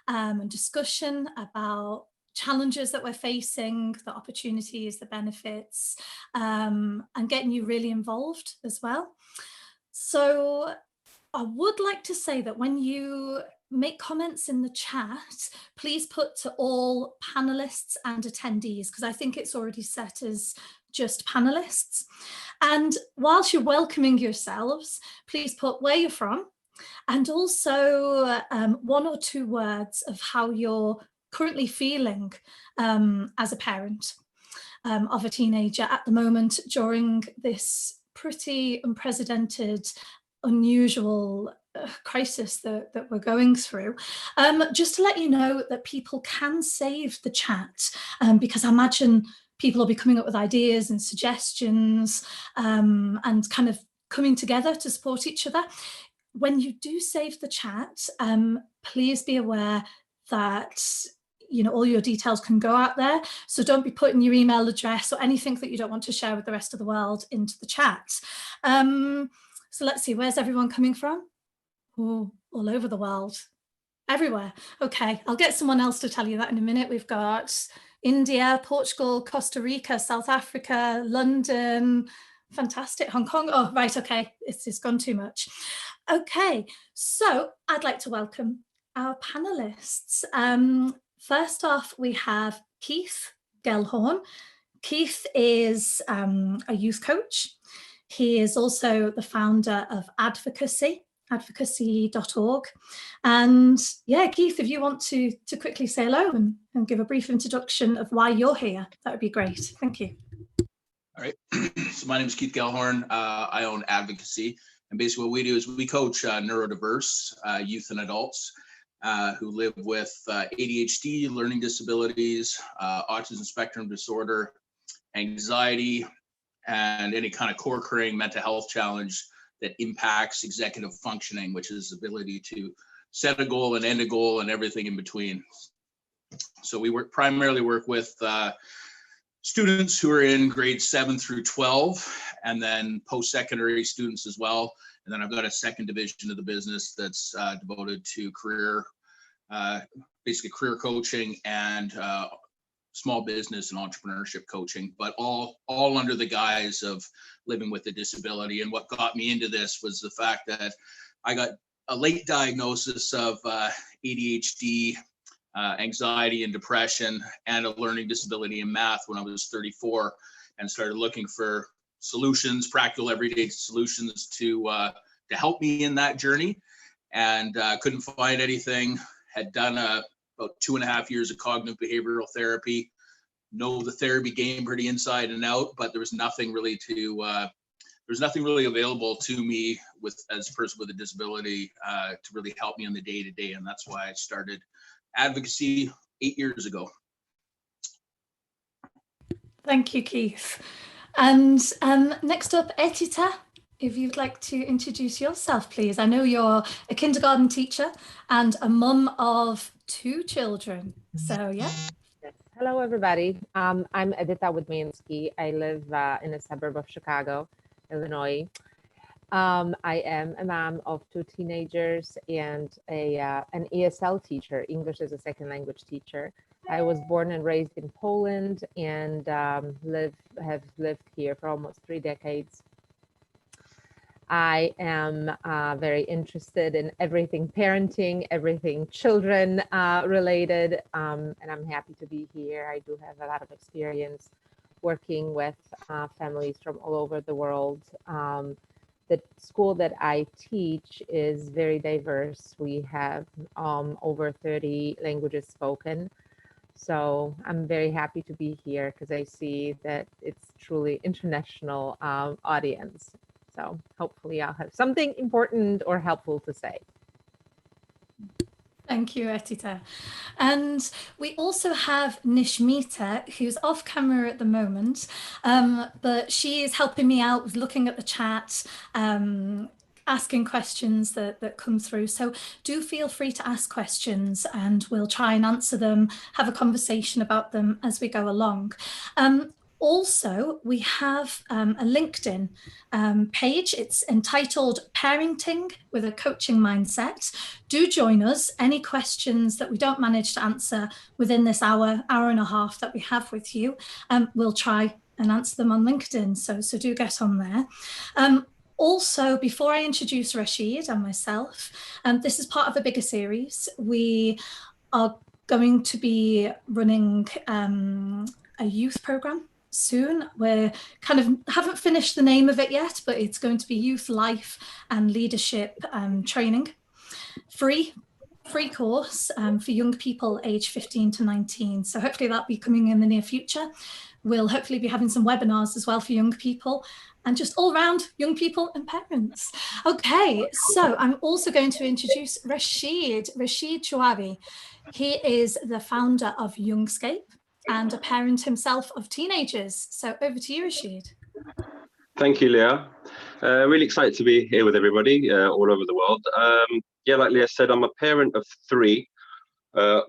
and discussion about challenges that we're facing, the opportunities, the benefits, and getting you really involved as well. So I would like to say that when you make comments in the chat, please put to all panelists and attendees, because I think it's already set as just panelists. And whilst you're welcoming yourselves, please put where you're from, and also 1 or 2 words of how you're currently feeling as a parent of a teenager at the moment during this pretty unprecedented, unusual crisis that we're going through. Just to let you know that people can save the chat, because I imagine people will be coming up with ideas and suggestions and kind of coming together to support each other. When you do save the chat, please be aware that all your details can go out there. So don't be putting your email address or anything that you don't want to share with the rest of the world into the chat. So let's see, where's everyone coming from? Oh, all over the world, everywhere. Okay, I'll get someone else to tell you that in a minute. We've got India, Portugal, Costa Rica, South Africa, London, fantastic, Hong Kong. Oh, right, okay, it's gone too much. Okay, so I'd like to welcome our panelists. First off, we have Keith Gelhorn. Keith is a youth coach. He is also the founder of advocacy.org. And yeah, Keith, if you want to quickly say hello and give a brief introduction of why you're here, that would be great. Thank you. All right, so my name is Keith Gelhorn. I own Advocacy. And basically what we do is we coach neurodiverse youth and adults who live with ADHD, learning disabilities, autism spectrum disorder, anxiety, and any kind of co-occurring mental health challenge that impacts executive functioning, which is the ability to set a goal and end a goal and everything in between. So we primarily work with students who are in grades 7 through 12, and then post-secondary students as well. And then I've got a second division of the business that's devoted to basically career coaching and small business and entrepreneurship coaching, but all under the guise of living with a disability. And what got me into this was the fact that I got a late diagnosis of ADHD, anxiety and depression, and a learning disability in math when I was 34, and started looking for solutions, practical everyday solutions to help me in that journey, and couldn't find anything. Had done about 2.5 years of cognitive behavioral therapy, know the therapy game pretty inside and out, but there was nothing really available to me as a person with a disability to really help me on the day-to-day, and that's why I started Advocacy 8 years ago. Thank you, Keith. And next up, Edyta, if you'd like to introduce yourself, please. I know you're a kindergarten teacher and a mum of 2 children. So, yeah. Hello, everybody. I'm Edyta Wydmanski. I live in a suburb of Chicago, Illinois. I am a mom of 2 teenagers and an ESL teacher, English as a second language teacher. I was born and raised in Poland and have lived here for almost 3 decades. I am very interested in everything parenting, everything children related, and I'm happy to be here. I do have a lot of experience working with families from all over the world. The school that I teach is very diverse. We have over 30 languages spoken. So I'm very happy to be here because I see that it's truly international audience. So hopefully I'll have something important or helpful to say. Thank you, Edyta. And we also have Nishmita, who's off camera at the moment, but she is helping me out with looking at the chat, asking questions that come through. So do feel free to ask questions and we'll try and answer them, have a conversation about them as we go along. Also, we have a LinkedIn page. It's entitled Parenting with a Coaching Mindset. Do join us. Any questions that we don't manage to answer within this hour and a half that we have with you, we'll try and answer them on LinkedIn. So do get on there. Also, before I introduce Rachid and myself, this is part of a bigger series. We are going to be running a youth program soon. We're kind of haven't finished the name of it yet, but it's going to be Youth Life and Leadership Training. Free course for young people aged 15 to 19. So hopefully that'll be coming in the near future. We'll hopefully be having some webinars as well for young people and just all around young people and parents. Okay, so I'm also going to introduce Rachid Choaibi. He is the founder of Youngscape and a parent himself of teenagers. So over to you, Rachid. Thank you, Leah. Really excited to be here with everybody all over the world. Yeah, like Leah said, I'm a parent of 3.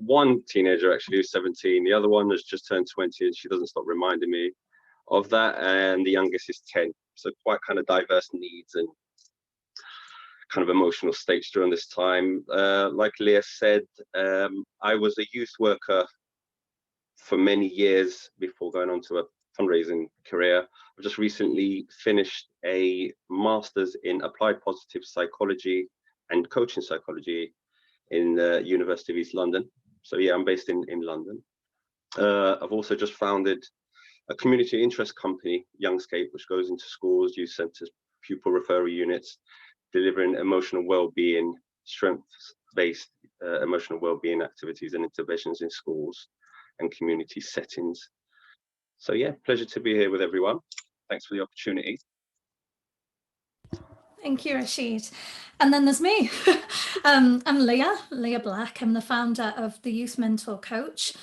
One teenager actually who's 17. The other one has just turned 20 and she doesn't stop reminding me of that. And the youngest is 10. So quite kind of diverse needs and kind of emotional states during this time. Like Leah said, I was a youth worker for many years before going on to a fundraising career. I've just recently finished a master's in applied positive psychology and coaching psychology in the University of East London. So yeah, I'm based in London. I've also just founded a community interest company, Youngscape, which goes into schools, youth centres, pupil referral units, delivering emotional well-being, strengths-based emotional well-being activities and interventions in schools and community settings. So yeah, pleasure to be here with everyone. Thanks for the opportunity. Thank you, Rachid. And then there's me. I'm Leah Black. I'm the founder of the Youth Mentor Coach.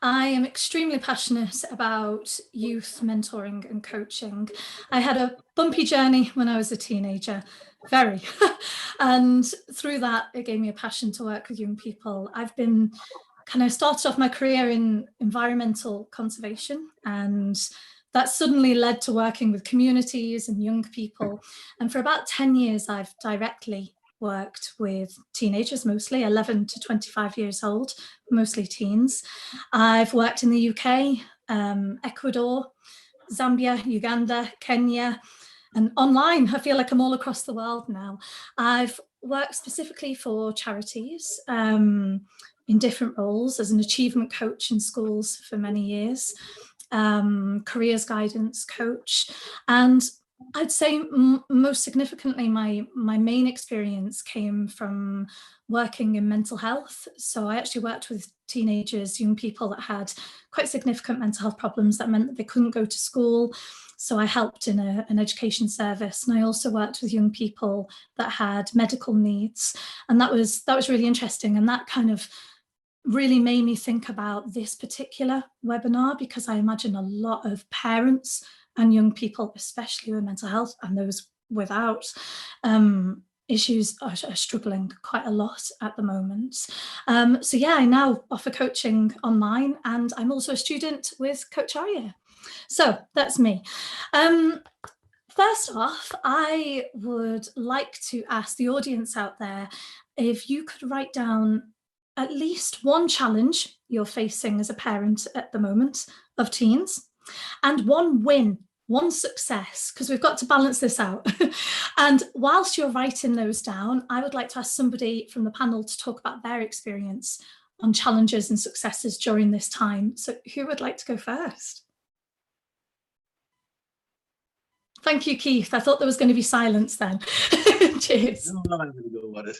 I am extremely passionate about youth mentoring and coaching. I had a bumpy journey when I was a teenager, very. And through that, it gave me a passion to work with young people. I've been kind of started off my career in environmental conservation, and that suddenly led to working with communities and young people. And for about 10 years, I've directly worked with teenagers, mostly 11 to 25 years old, mostly teens. I've worked in the UK, Ecuador, Zambia, Uganda, Kenya, and online. I feel like I'm all across the world now. I've worked specifically for charities in different roles as an achievement coach in schools for many years. Careers guidance coach, and I'd say most significantly my main experience came from working in mental health. So I actually worked with teenagers, young people that had quite significant mental health problems that meant that they couldn't go to school. So I helped in an education service, and I also worked with young people that had medical needs, and that was really interesting, and that kind of really made me think about this particular webinar, because I imagine a lot of parents and young people, especially with mental health and those without issues, are struggling quite a lot at the moment. So yeah, I now offer coaching online, and I'm also a student with Coach Arya. So that's me. First off, I would like to ask the audience out there if you could write down at least one challenge you're facing as a parent at the moment of teens, and one win, one success, because we've got to balance this out. And whilst you're writing those down, I would like to ask somebody from the panel to talk about their experience on challenges and successes during this time. So who would like to go first? Thank you, Keith. I thought there was going to be silence then. Cheers. I'm going to go about it.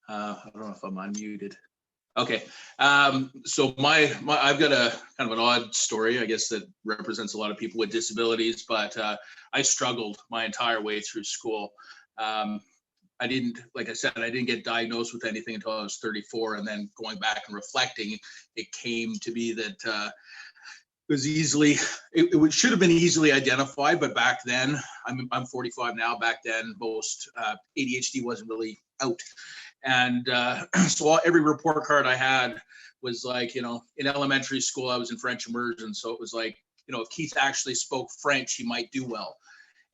I don't know if I'm unmuted. Okay, so I've got a kind of an odd story, I guess, that represents a lot of people with disabilities, but I struggled my entire way through school. I didn't, like I said, I didn't get diagnosed with anything until I was 34, and then going back and reflecting, it came to be that it should have been easily identified, but back then, I'm 45 now, back then most ADHD wasn't really out. And so every report card I had was like, in elementary school, I was in French immersion. So it was like if Keith actually spoke French, he might do well.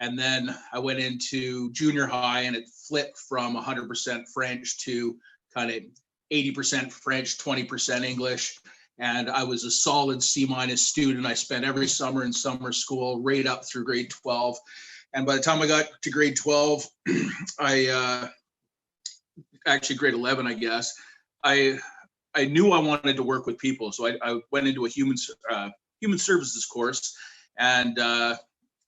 And then I went into junior high and it flipped from 100% French to kind of 80% French, 20% English. And I was a solid C- student. I spent every summer in summer school right up through grade 12. And by the time I got to grade 12, actually grade 11, I guess, I knew I wanted to work with people. So I went into a human services course and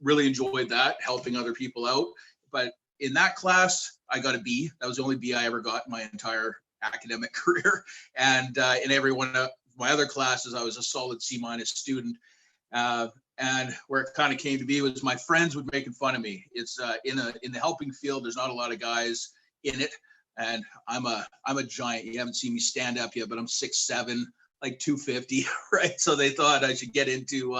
really enjoyed that, helping other people out. But in that class, I got a B. That was the only B I ever got in my entire academic career. And in every one of my other classes, I was a solid C- student. And where it kind of came to be was my friends would making fun of me. It's in the helping field, there's not a lot of guys in it. And I'm a giant. You haven't seen me stand up yet, but I'm 6'7", like 250, right? So they thought I should get into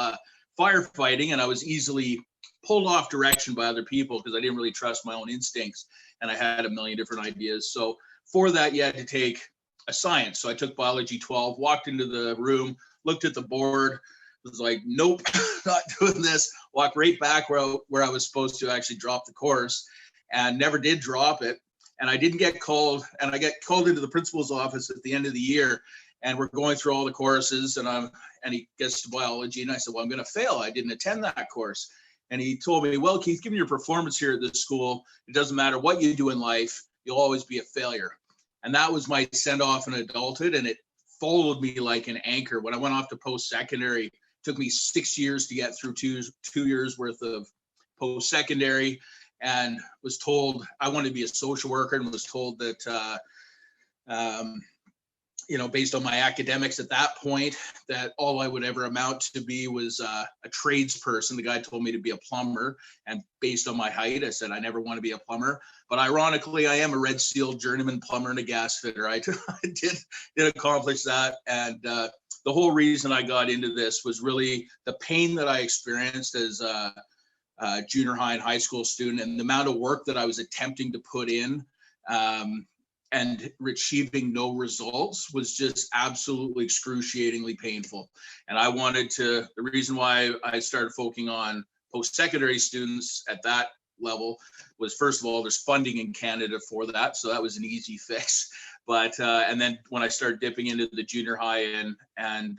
firefighting, and I was easily pulled off direction by other people because I didn't really trust my own instincts, and I had a million different ideas. So for that, you had to take a science. So I took biology 12, walked into the room, looked at the board, was like, nope, not doing this. Walked right back where I was supposed to actually drop the course, and never did drop it. And I didn't get called, and I got called into the principal's office at the end of the year, and we're going through all the courses, and he gets to biology, and I said, well, I'm going to fail. I didn't attend that course. And he told me, well, Keith, given your performance here at this school, it doesn't matter what you do in life, you'll always be a failure. And that was my send-off in adulthood, and it followed me like an anchor. When I went off to post-secondary, it took me 6 years to get through two years worth of post-secondary, and was told I wanted to be a social worker, and was told that, based on my academics at that point, that all I would ever amount to be was a tradesperson. The guy told me to be a plumber, and based on my height, I said I never want to be a plumber. But ironically, I am a Red Seal journeyman plumber and a gas fitter. I did accomplish that, and the whole reason I got into this was really the pain that I experienced as a junior high and high school student, and the amount of work that I was attempting to put in. And achieving no results was just absolutely excruciatingly painful. And I wanted to, the reason why I started focusing on post-secondary students at that level was, first of all, there's funding in Canada for that. So that was an easy fix. But, and then when I started dipping into the junior high and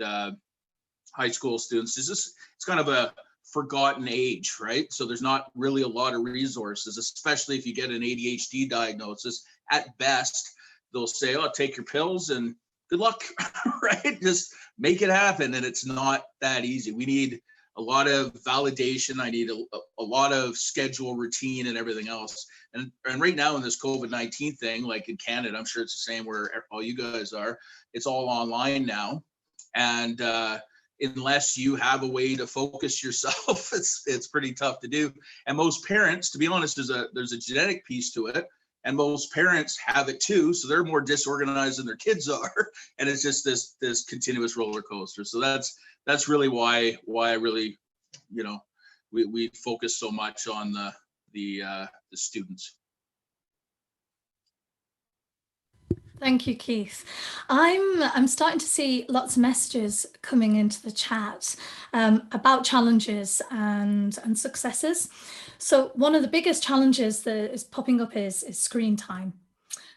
high school students, it's kind of a forgotten age, right? So there's not really a lot of resources, especially if you get an ADHD diagnosis. At best, they'll say, oh, take your pills and good luck, right? Just make it happen. And it's not that easy. We need a lot of validation. I need a lot of schedule, routine, and everything else. And right now in this COVID-19 thing, like in Canada, I'm sure it's the same where all you guys are, it's all online now. And unless you have a way to focus yourself, it's pretty tough to do. And most parents, to be honest, there's a genetic piece to it. And most parents have it too, so they're more disorganized than their kids are, and it's just this continuous roller coaster. So that's really why I really, we focus so much on the students. Thank you, Keith. I'm starting to see lots of messages coming into the chat about challenges and successes. So one of the biggest challenges that is popping up is screen time.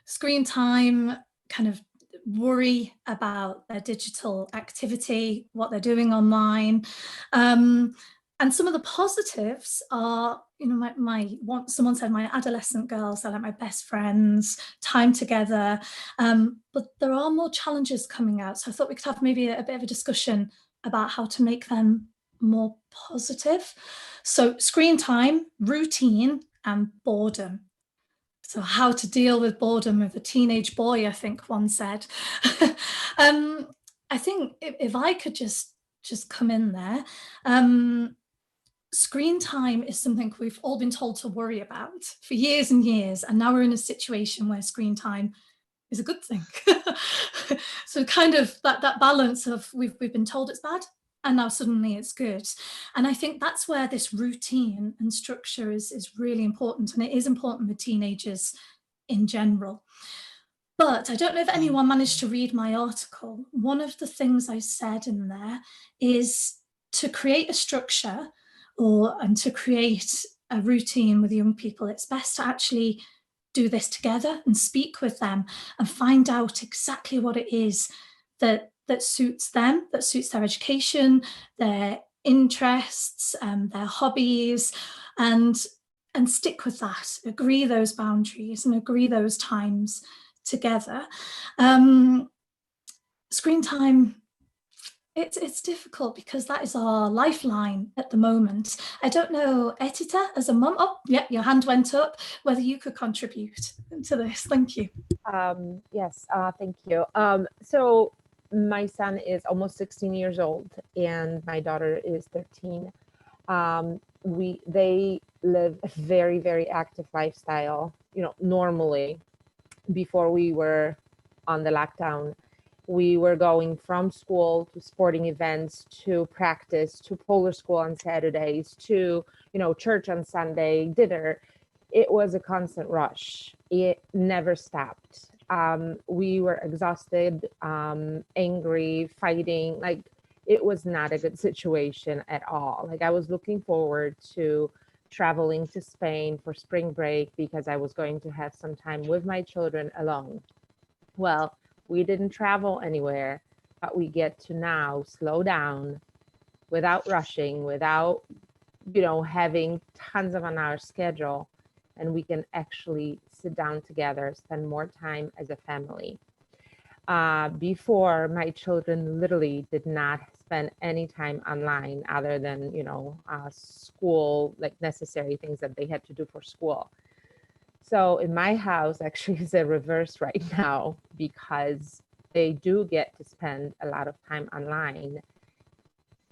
Screen time, kind of worry about their digital activity, what they're doing online. And some of the positives are, someone said my adolescent girls are like my best friends, time together. But there are more challenges coming out. So I thought we could have maybe a bit of a discussion about how to make them more positive. So screen time, routine, and boredom. So how to deal with boredom with a teenage boy, I think one said. I think if I could just come in there, screen time is something we've all been told to worry about for years and years, and now we're in a situation where screen time is a good thing. So kind of that balance of we've been told it's bad, and now suddenly it's good. And I think that's where this routine and structure is really important, and it is important with teenagers in general. But I don't know if anyone managed to read my article. One of the things I said in there is to create a structure and to create a routine with young people, it's best to actually do this together and speak with them and find out exactly what it is that suits them, that suits their education, their interests, their hobbies, and stick with that, agree those boundaries and agree those times together. Screen time, it's difficult because that is our lifeline at the moment. I don't know, Edyta, as a mum, oh yeah, your hand went up, whether you could contribute to this. Thank you. Yes, thank you. So my son is almost 16 years old and my daughter is 13. They live a very, very active lifestyle, normally before we were on the lockdown. We were going from school to sporting events, to practice, to polar school on Saturdays, to, church on Sunday, dinner. It was a constant rush. It never stopped. We were exhausted, angry, fighting. Like, it was not a good situation at all. Like, I was looking forward to traveling to Spain for spring break because I was going to have some time with my children alone. Well, we didn't travel anywhere, but we get to now slow down without rushing, without, having tons of on our schedule, and we can actually sit down together, spend more time as a family. Before, my children literally did not spend any time online other than, school, like necessary things that they had to do for school. So in my house, actually, is a reverse right now because they do get to spend a lot of time online.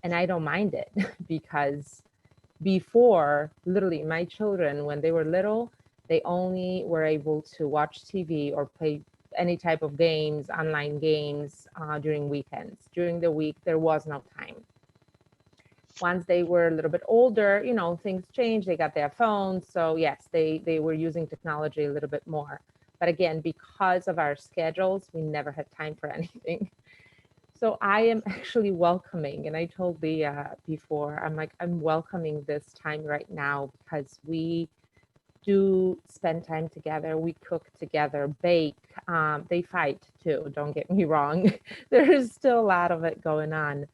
And I don't mind it because before, literally, my children, when they were little, they only were able to watch TV or play any type of games, online games, during weekends. During the week, there was no time. Once they were a little bit older, things changed. They got their phones. So yes, they were using technology a little bit more. But again, because of our schedules, we never had time for anything. So I am actually welcoming, and I told Leah before, I'm welcoming this time right now because we do spend time together. We cook together, bake. They fight too, don't get me wrong. There's still a lot of it going on.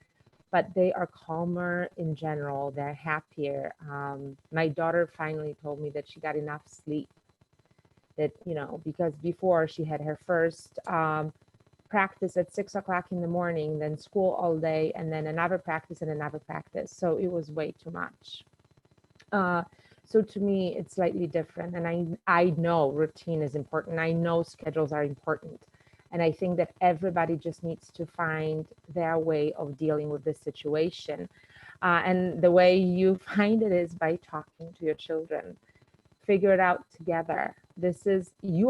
But they are calmer in general. They're happier. My daughter finally told me that she got enough sleep. That, because before she had her first practice at 6 o'clock in the morning, then school all day, and then another practice and another practice. So it was way too much. So to me, it's slightly different. And I know routine is important. I know schedules are important. And I think that everybody just needs to find their way of dealing with this situation. And the way you find it is by talking to your children. Figure it out together. We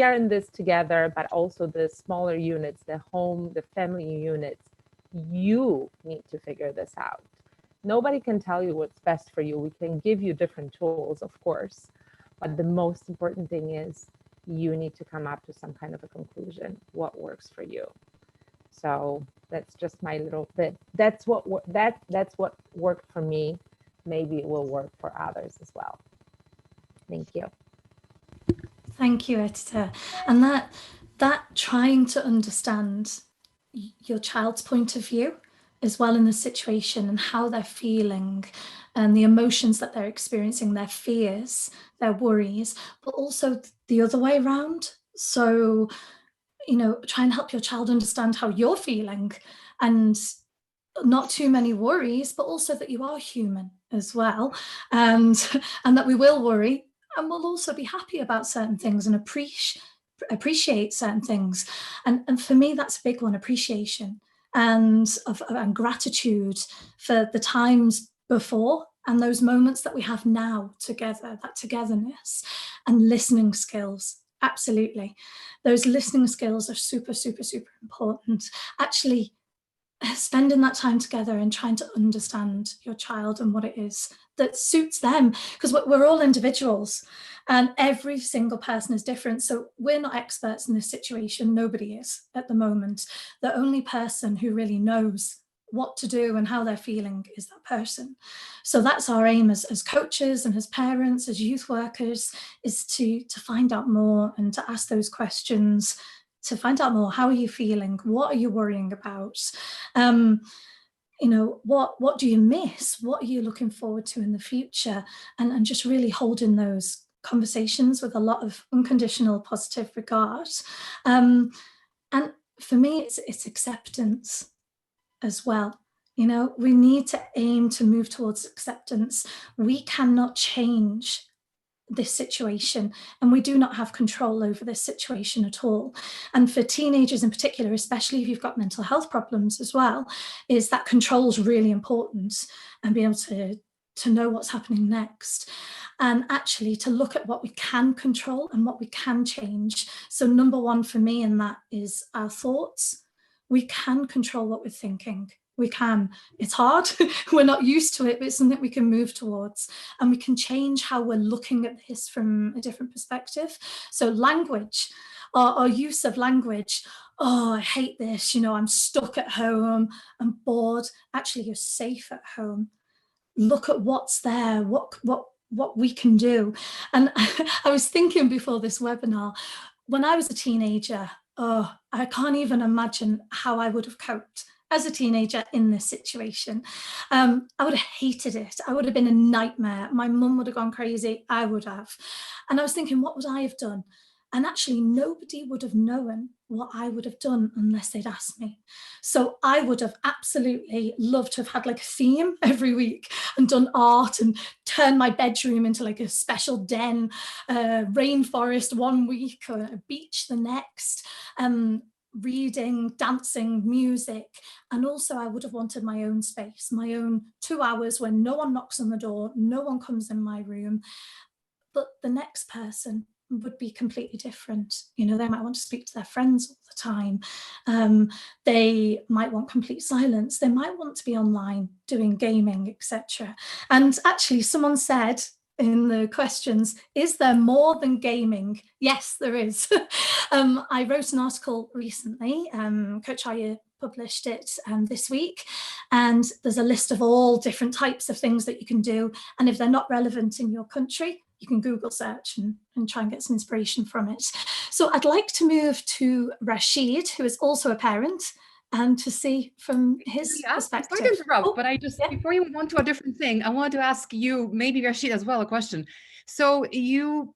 are in this together, but also the smaller units, the home, the family units, you need to figure this out. Nobody can tell you what's best for you. We can give you different tools, of course. But the most important thing is you need to come up to some kind of a conclusion, what works for you. So that's just my little bit. That's what worked for me. Maybe it will work for others as well. Thank you. Thank you, Edyta. And that trying to understand your child's point of view as well in the situation and how they're feeling and the emotions that they're experiencing, their fears, their worries, but also the other way around. So, try and help your child understand how you're feeling and not too many worries, but also that you are human as well, and that we will worry and we'll also be happy about certain things and appreciate certain things. And for me, that's a big one, appreciation and gratitude for the times before and those moments that we have now together, that togetherness, and listening skills. Absolutely. Those listening skills are super, super, super important. Actually, spending that time together and trying to understand your child and what it is that suits them, because we're all individuals and every single person is different. So we're not experts in this situation. Nobody is at the moment. The only person who really knows what to do and how they're feeling is that person. So that's our aim as coaches and as parents, as youth workers, is to find out more and to ask those questions, to find out more. How are you feeling? What are you worrying about? You know, what do you miss? What are you looking forward to in the future? And just really holding those conversations with a lot of unconditional positive regard. And for me, it's acceptance as well. You know, we need to aim to move towards acceptance. We cannot change this situation, and we do not have control over this situation at all. And for teenagers in particular, especially if you've got mental health problems as well, is that control is really important, and be able to know what's happening next, and actually to look at what we can control and what we can change. So number one for me in that is our thoughts. We can control what we're thinking. We can. It's hard. We're not used to it, but it's something we can move towards. And we can change how we're looking at this from a different perspective. So language, our use of language. Oh, I hate this. You know, I'm stuck at home. I'm bored. Actually, you're safe at home. Look at what's there. What we can do. And I was thinking before this webinar, when I was a teenager, oh, I can't even imagine how I would have coped as a teenager in this situation. I would have hated it. I would have been a nightmare. My mum would have gone crazy. I would have. And I was thinking, what would I have done? And actually nobody would have known what I would have done unless they'd asked me. So I would have absolutely loved to have had like a theme every week and done art and turned my bedroom into like a special den, rainforest one week or a beach the next, reading, dancing, music. And also I would have wanted my own space, my own 2 hours when no one knocks on the door, no one comes in my room. But the next person would be completely different. You know, they might want to speak to their friends all the time. They might want complete silence. They might want to be online doing gaming, etc. And actually someone said in the questions, is there more than gaming? Yes, there is. I wrote an article recently, Coach Choaibi published it this week, and there's a list of all different types of things that you can do. And if they're not relevant in your country, you can Google search and try and get some inspiration from it. So I'd like to move to Rachid, who is also a parent, and to see from his perspective. Sorry to interrupt, but I just, before you move on to a different thing, I wanted to ask you, maybe Rachid as well, a question. So you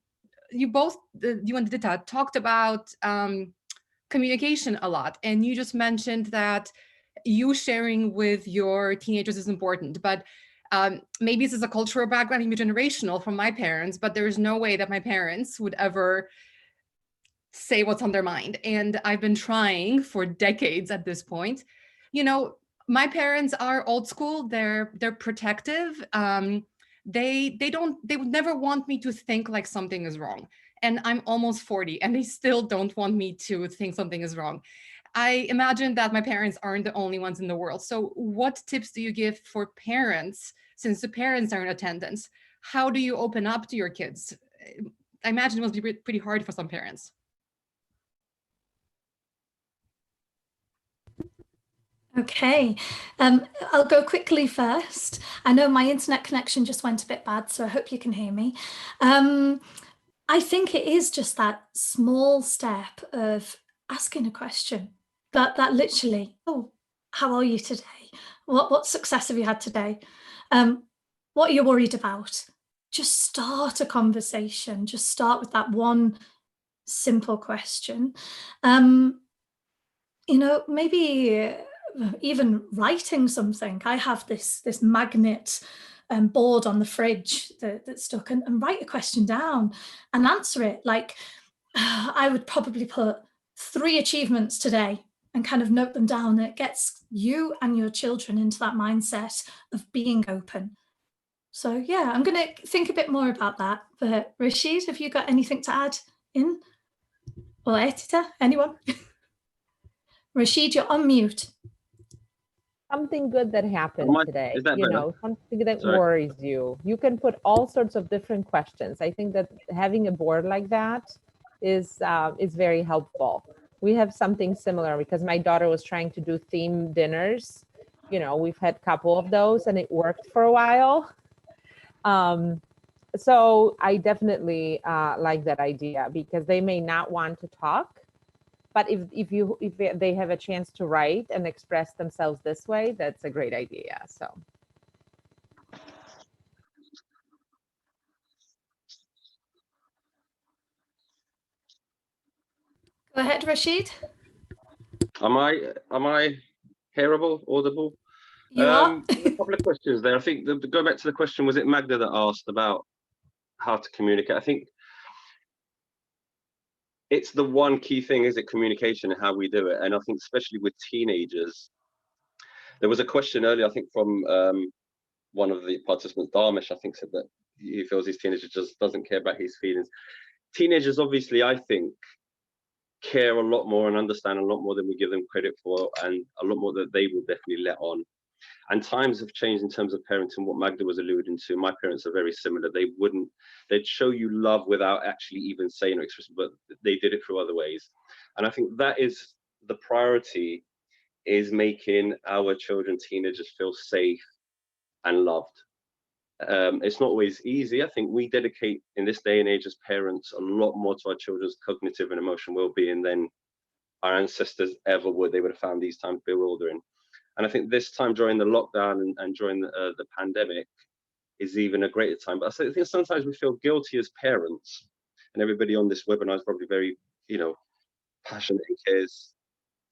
both, you and Edyta, talked about communication a lot, and you just mentioned that you sharing with your teenagers is important, but maybe this is a cultural background, maybe generational from my parents, but there is no way that my parents would ever say what's on their mind. And I've been trying for decades at this point. You know, my parents are old school, they're protective. They would never want me to think like something is wrong. And I'm almost 40 and they still don't want me to think something is wrong. I imagine that my parents aren't the only ones in the world. So what tips do you give for parents, since the parents are in attendance? How do you open up to your kids? I imagine it must be pretty hard for some parents. Okay, I'll go quickly first. I know my internet connection just went a bit bad, so I hope you can hear me. I think it is just that small step of asking a question that literally, oh, how are you today? What success have you had today? What are you worried about? Just start a conversation. Just start with that one simple question. You know, maybe even writing something. I have this magnet board on the fridge that's stuck, and write a question down and answer it. Like I would probably put 3 achievements today and kind of note them down. It gets you and your children into that mindset of being open. So yeah, I'm going to think a bit more about that. But Rachid, have you got anything to add in? Or Edyta, anyone? Rachid, you're on mute. Something good that happened today, you better? know, something that worries you. You can put all sorts of different questions. I think that having a board like that is very helpful. We have something similar because my daughter was trying to do theme dinners, you know, we've had a couple of those and it worked for a while. So I definitely like that idea, because they may not want to talk, but if they have a chance to write and express themselves this way, that's a great idea. So. Go ahead, Rachid. Am I hearable, audible? You are. A couple of questions there. I think go back to the question, was it Magda that asked about how to communicate? I think it's the one key thing, is it communication and how we do it. And I think especially with teenagers, there was a question earlier, I think from one of the participants, Darmish, I think, said that he feels his teenager just doesn't care about his feelings. Teenagers, obviously, I think, care a lot more and understand a lot more than we give them credit for, and a lot more that they will definitely let on. And times have changed in terms of parenting. What Magda was alluding to, my parents are very similar. They'd show you love without actually even saying or expressing, but they did it through other ways. And I think that is the priority, is making our children, teenagers, feel safe and loved. It's not always easy. I think we dedicate in this day and age as parents a lot more to our children's cognitive and emotional well-being than our ancestors ever would. They would have found these times bewildering. And I think this time during the lockdown and during the pandemic is even a greater time. But I think sometimes we feel guilty as parents, and everybody on this webinar is probably very, you know, passionate and cares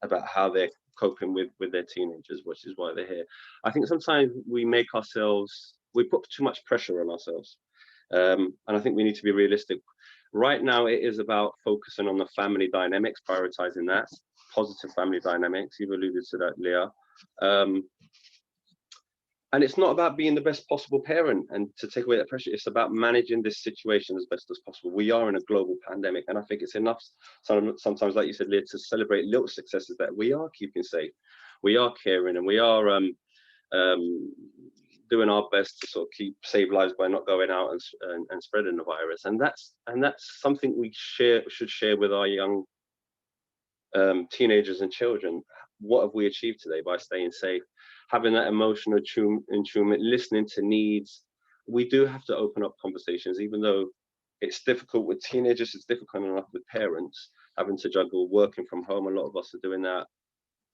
about how they're coping with their teenagers, which is why they're here. I think sometimes we put too much pressure on ourselves. And I think we need to be realistic. Right now, it is about focusing on the family dynamics, prioritizing that, positive family dynamics. You've alluded to that, Leah. And it's not about being the best possible parent and to take away that pressure. It's about managing this situation as best as possible. We are in a global pandemic, and I think it's enough sometimes, like you said, Leah, to celebrate little successes that we are keeping safe, we are caring, and we are doing our best to sort of save lives by not going out and spreading the virus. And that's something we should share with our young teenagers and children. What have we achieved today by staying safe? Having that emotional attunement, listening to needs. We do have to open up conversations, even though it's difficult with teenagers, it's difficult enough with parents, having to juggle working from home. A lot of us are doing that.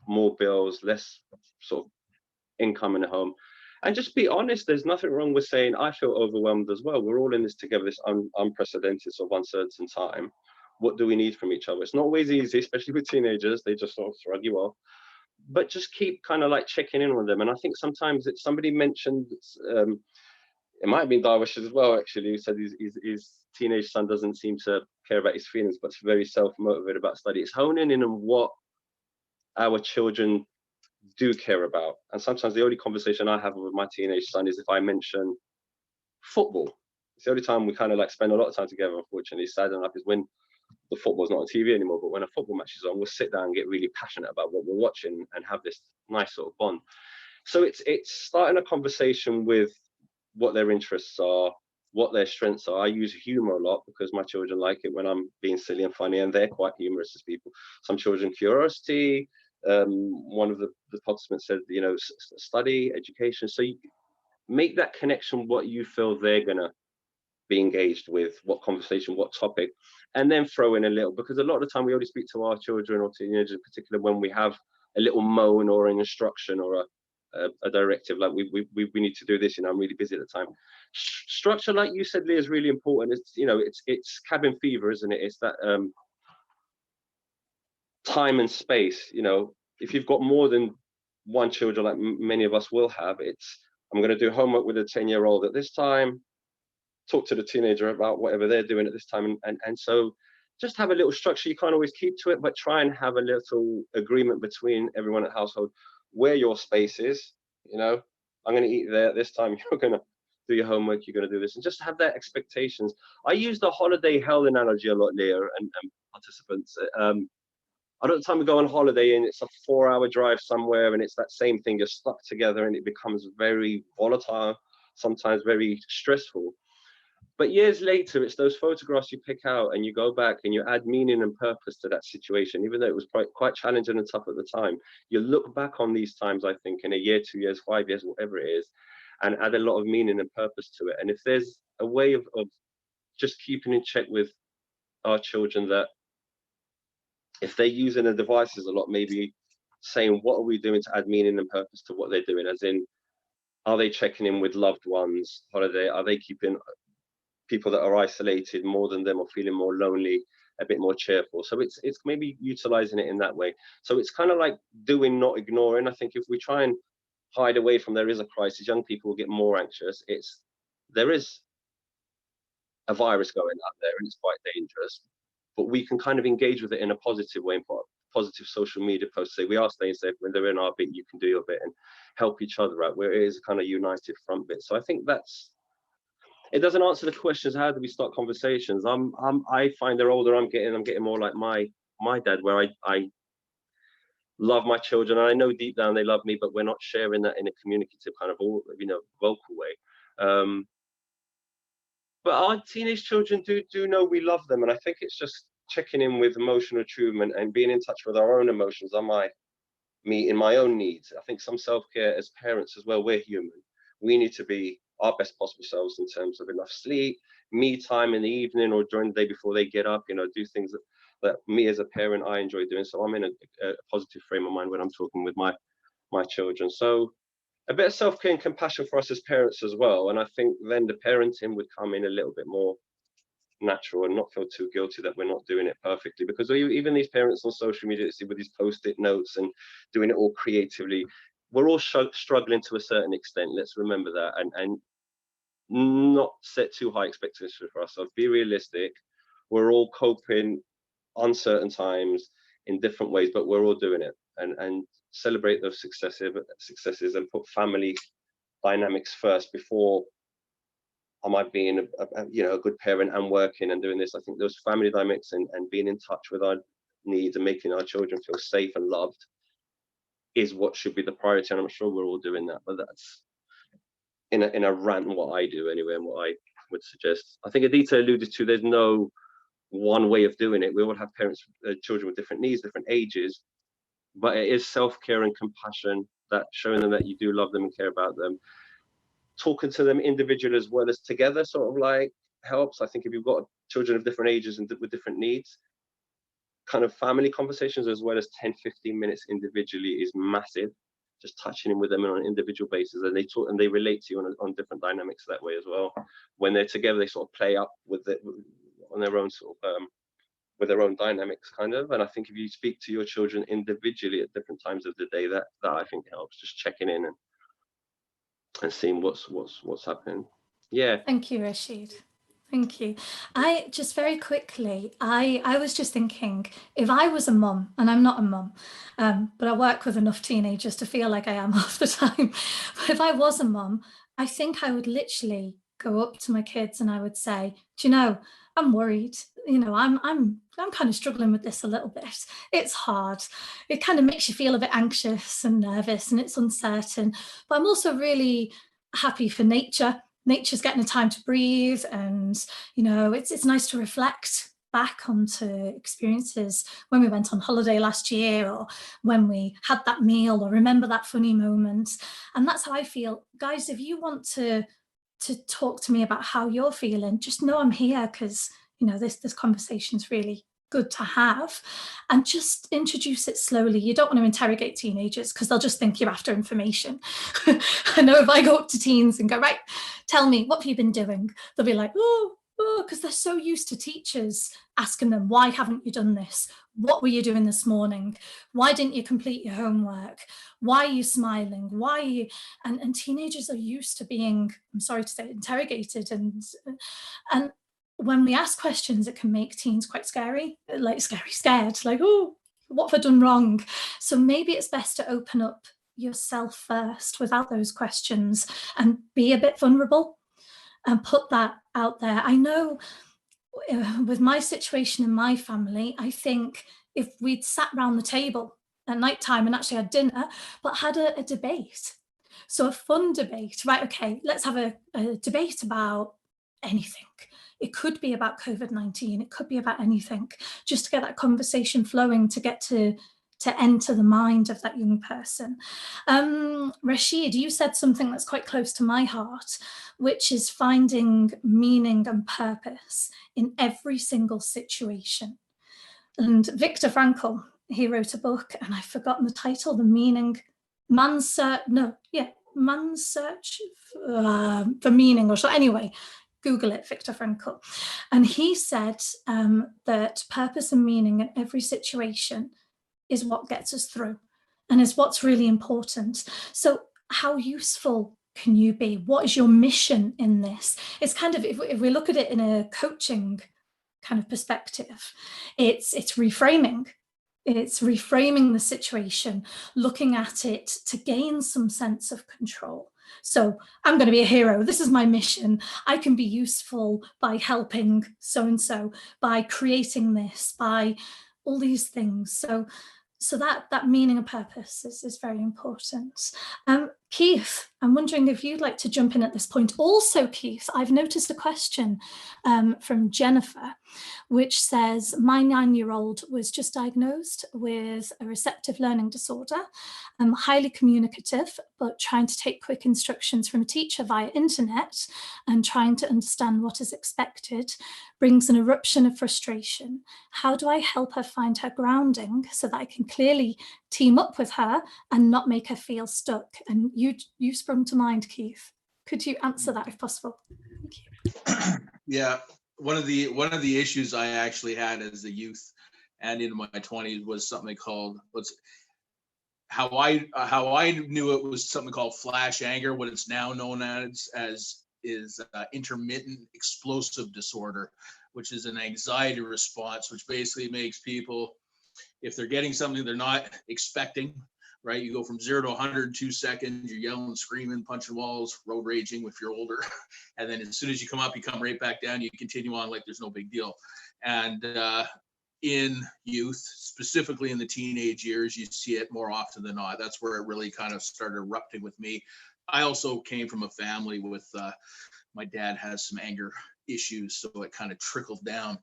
More bills, less sort of income in the home. And just be honest, there's nothing wrong with saying, I feel overwhelmed as well. We're all in this together, this unprecedented sort of uncertain time. What do we need from each other? It's not always easy, especially with teenagers. They just sort of shrug you off. But just keep kind of like checking in on them. And I think sometimes somebody mentioned, it might have been Darwish as well, actually, who said his teenage son doesn't seem to care about his feelings, but is very self-motivated about study. It's honing in on what our children do care about. And sometimes the only conversation I have with my teenage son is if I mention football. It's the only time we kind of like spend a lot of time together, unfortunately. Sad enough is when the football's not on TV anymore, but when a football match is on, we'll sit down and get really passionate about what we're watching and have this nice sort of bond. So it's starting a conversation with what their interests are, what their strengths are. I use humor a lot because my children like it when I'm being silly and funny, and they're quite humorous as people. Some children, curiosity. One of the participants said, you know, study, education. So you make that connection, what you feel they're gonna be engaged with, what conversation, what topic, and then throw in a little, because a lot of the time we only speak to our children or teenagers in particular when we have a little moan or an instruction or a directive, like we need to do this, you know, I'm really busy at the time. Structure, like you said, Leah, is really important. It's, you know, it's cabin fever, isn't it? It's that time and space. You know, if you've got more than one children, like many of us will have, it's, I'm going to do homework with a 10-year-old at this time, talk to the teenager about whatever they're doing at this time, and so just have a little structure. You can't always keep to it, but try and have a little agreement between everyone at household where your space is. You know, I'm going to eat there at this time, you're going to do your homework, you're going to do this, and just have that expectations. I use the holiday hell analogy a lot, Leah, and participants. I don't time we go on holiday and it's a 4-hour drive somewhere and it's that same thing, you're stuck together and it becomes very volatile, sometimes very stressful. But years later, it's those photographs you pick out and you go back and you add meaning and purpose to that situation, even though it was quite challenging and tough at the time. You look back on these times, I think, in a year, 2 years, 5 years, whatever it is, and add a lot of meaning and purpose to it. And if there's a way of just keeping in check with our children, that if they're using the devices a lot, maybe saying, what are we doing to add meaning and purpose to what they're doing? As in, are they checking in with loved ones, holiday? Are they keeping people that are isolated more than them or feeling more lonely a bit more cheerful? So it's maybe utilizing it in that way. So it's kind of like doing, not ignoring. I think if we try and hide away from there is a crisis, young people will get more anxious. There is a virus going out there and it's quite dangerous, but we can kind of engage with it in a positive way and put positive social media posts, say we are staying safe, when they're in our bit, you can do your bit, and help each other out, where it is a kind of united front bit. So I think it doesn't answer the questions, how do we start conversations? I find the older I'm getting more like my dad, where I love my children, and I know deep down they love me, but we're not sharing that in a communicative kind of, vocal way. But our teenage children do know we love them, and I think it's just checking in with emotional attunement and being in touch with our own emotions. Am I meeting my own needs? I think some self-care as parents as well. We're human. We need to be our best possible selves in terms of enough sleep, me time in the evening or during the day before they get up, do things that me as a parent, I enjoy doing. So I'm in a positive frame of mind when I'm talking with my children. So a bit of self-care and compassion for us as parents as well. And I think then the parenting would come in a little bit more natural and not feel too guilty that we're not doing it perfectly. Because even these parents on social media, see with these post-it notes and doing it all creatively, we're all struggling to a certain extent. Let's remember that, and not set too high expectations for ourselves. Be realistic. We're all coping uncertain times in different ways, but we're all doing it, and celebrate those successes and put family dynamics first before am I being a good parent and working and doing this. I think those family dynamics and being in touch with our needs and making our children feel safe and loved is what should be the priority, and I'm sure we're all doing that. But that's in a rant what I do anyway, and what I would suggest. I think Edyta alluded to, there's no one way of doing it. We all have children with different needs, different ages, but it is self-care and compassion, that showing them that you do love them and care about them. Talking to them individually as well as together sort of like helps. I think if you've got children of different ages and with different needs, kind of family conversations as well as 10-15 minutes individually is massive. Just touching in with them on an individual basis, and they talk and they relate to you on different dynamics that way as well. When they're together, they sort of play up with it on their own sort of with their own dynamics kind of. And I think if you speak to your children individually at different times of the day, that I think helps, just checking in and seeing what's happening. Yeah. Thank you, Rachid. Thank you. I just very quickly, I was just thinking, if I was a mum, and I'm not a mum, but I work with enough teenagers to feel like I am half the time. But if I was a mum, I think I would literally go up to my kids and I would say, do you know, I'm worried. I'm kind of struggling with this a little bit. It's hard. It kind of makes you feel a bit anxious and nervous, and it's uncertain. But I'm also really happy for nature. Nature's getting a time to breathe, and it's nice to reflect back onto experiences when we went on holiday last year, or when we had that meal, or remember that funny moment. And that's how I feel. Guys, if you want to talk to me about how you're feeling, just know I'm here, because this conversation's really good to have, and just introduce it slowly. You don't want to interrogate teenagers because they'll just think you're after information. I know if I go up to teens and go, right, tell me, what have you been doing? They'll be like, oh, because they're so used to teachers asking them, why haven't you done this? What were you doing this morning? Why didn't you complete your homework? Why are you smiling? Why are you? And teenagers are used to being, I'm sorry to say, interrogated, and when we ask questions, it can make teens quite scared, like, oh, what have I done wrong? So maybe it's best to open up yourself first without those questions and be a bit vulnerable and put that out there. I know with my situation in my family, I think if we'd sat around the table at night time and actually had dinner, but had a debate, so a fun debate, right? Okay, let's have a debate about anything. It could be about COVID-19, it could be about anything, just to get that conversation flowing, to get to enter the mind of that young person. Rachid, you said something that's quite close to my heart, which is finding meaning and purpose in every single situation. And Viktor Frankl, he wrote a book, and I've forgotten the title, Man's Search for Meaning, or so. Anyway, Google it, Viktor Frankl. And he said that purpose and meaning in every situation is what gets us through and is what's really important. So how useful can you be? What is your mission in this? It's kind of, if we look at it in a coaching kind of perspective, it's reframing. It's reframing the situation, looking at it to gain some sense of control. So I'm going to be a hero. This is my mission. I can be useful by helping so-and-so, by creating this, by all these things. So that meaning and purpose is very important. Keith, I'm wondering if you'd like to jump in at this point. Also, Keith, I've noticed a question from Jennifer, which says, my 9-year-old was just diagnosed with a receptive learning disorder, highly communicative, but trying to take quick instructions from a teacher via internet and trying to understand what is expected brings an eruption of frustration. How do I help her find her grounding so that I can clearly team up with her and not make her feel stuck? And you sprung to mind, Keith. Could you answer that if possible? Thank you. Yeah, one of the issues I actually had as a youth and into my 20s was something called how I knew it was something called flash anger. What it's now known as is intermittent explosive disorder, which is an anxiety response, which basically makes people, if they're getting something they're not expecting, right? You go from 0 to 100 in 2 seconds, you're yelling, screaming, punching walls, road raging if you're older. And then as soon as you come up, you come right back down, you continue on like there's no big deal. And in youth, specifically in the teenage years, you see it more often than not. That's where it really kind of started erupting with me. I also came from a family with, my dad has some anger issues, so it kind of trickled down.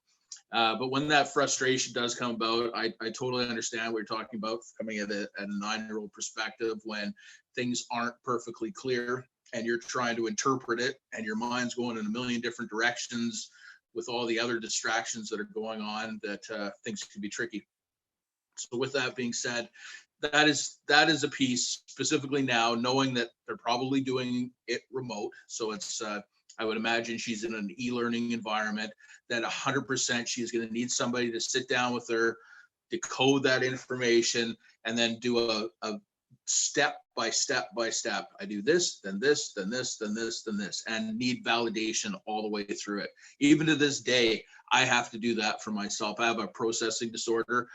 But when that frustration does come about, I totally understand what you're talking about, coming at a 9-year-old perspective, when things aren't perfectly clear and you're trying to interpret it and your mind's going in a million different directions with all the other distractions that are going on, that things can be tricky. So with that being said, that is a piece, specifically now, knowing that they're probably doing it remote. So it's, I would imagine she's in an e-learning environment, that 100% she's going to need somebody to sit down with her, decode that information, and then do a step by step by step. I do this, then this, then this, then this, then this, and need validation all the way through it. Even to this day, I have to do that for myself. I have a processing disorder.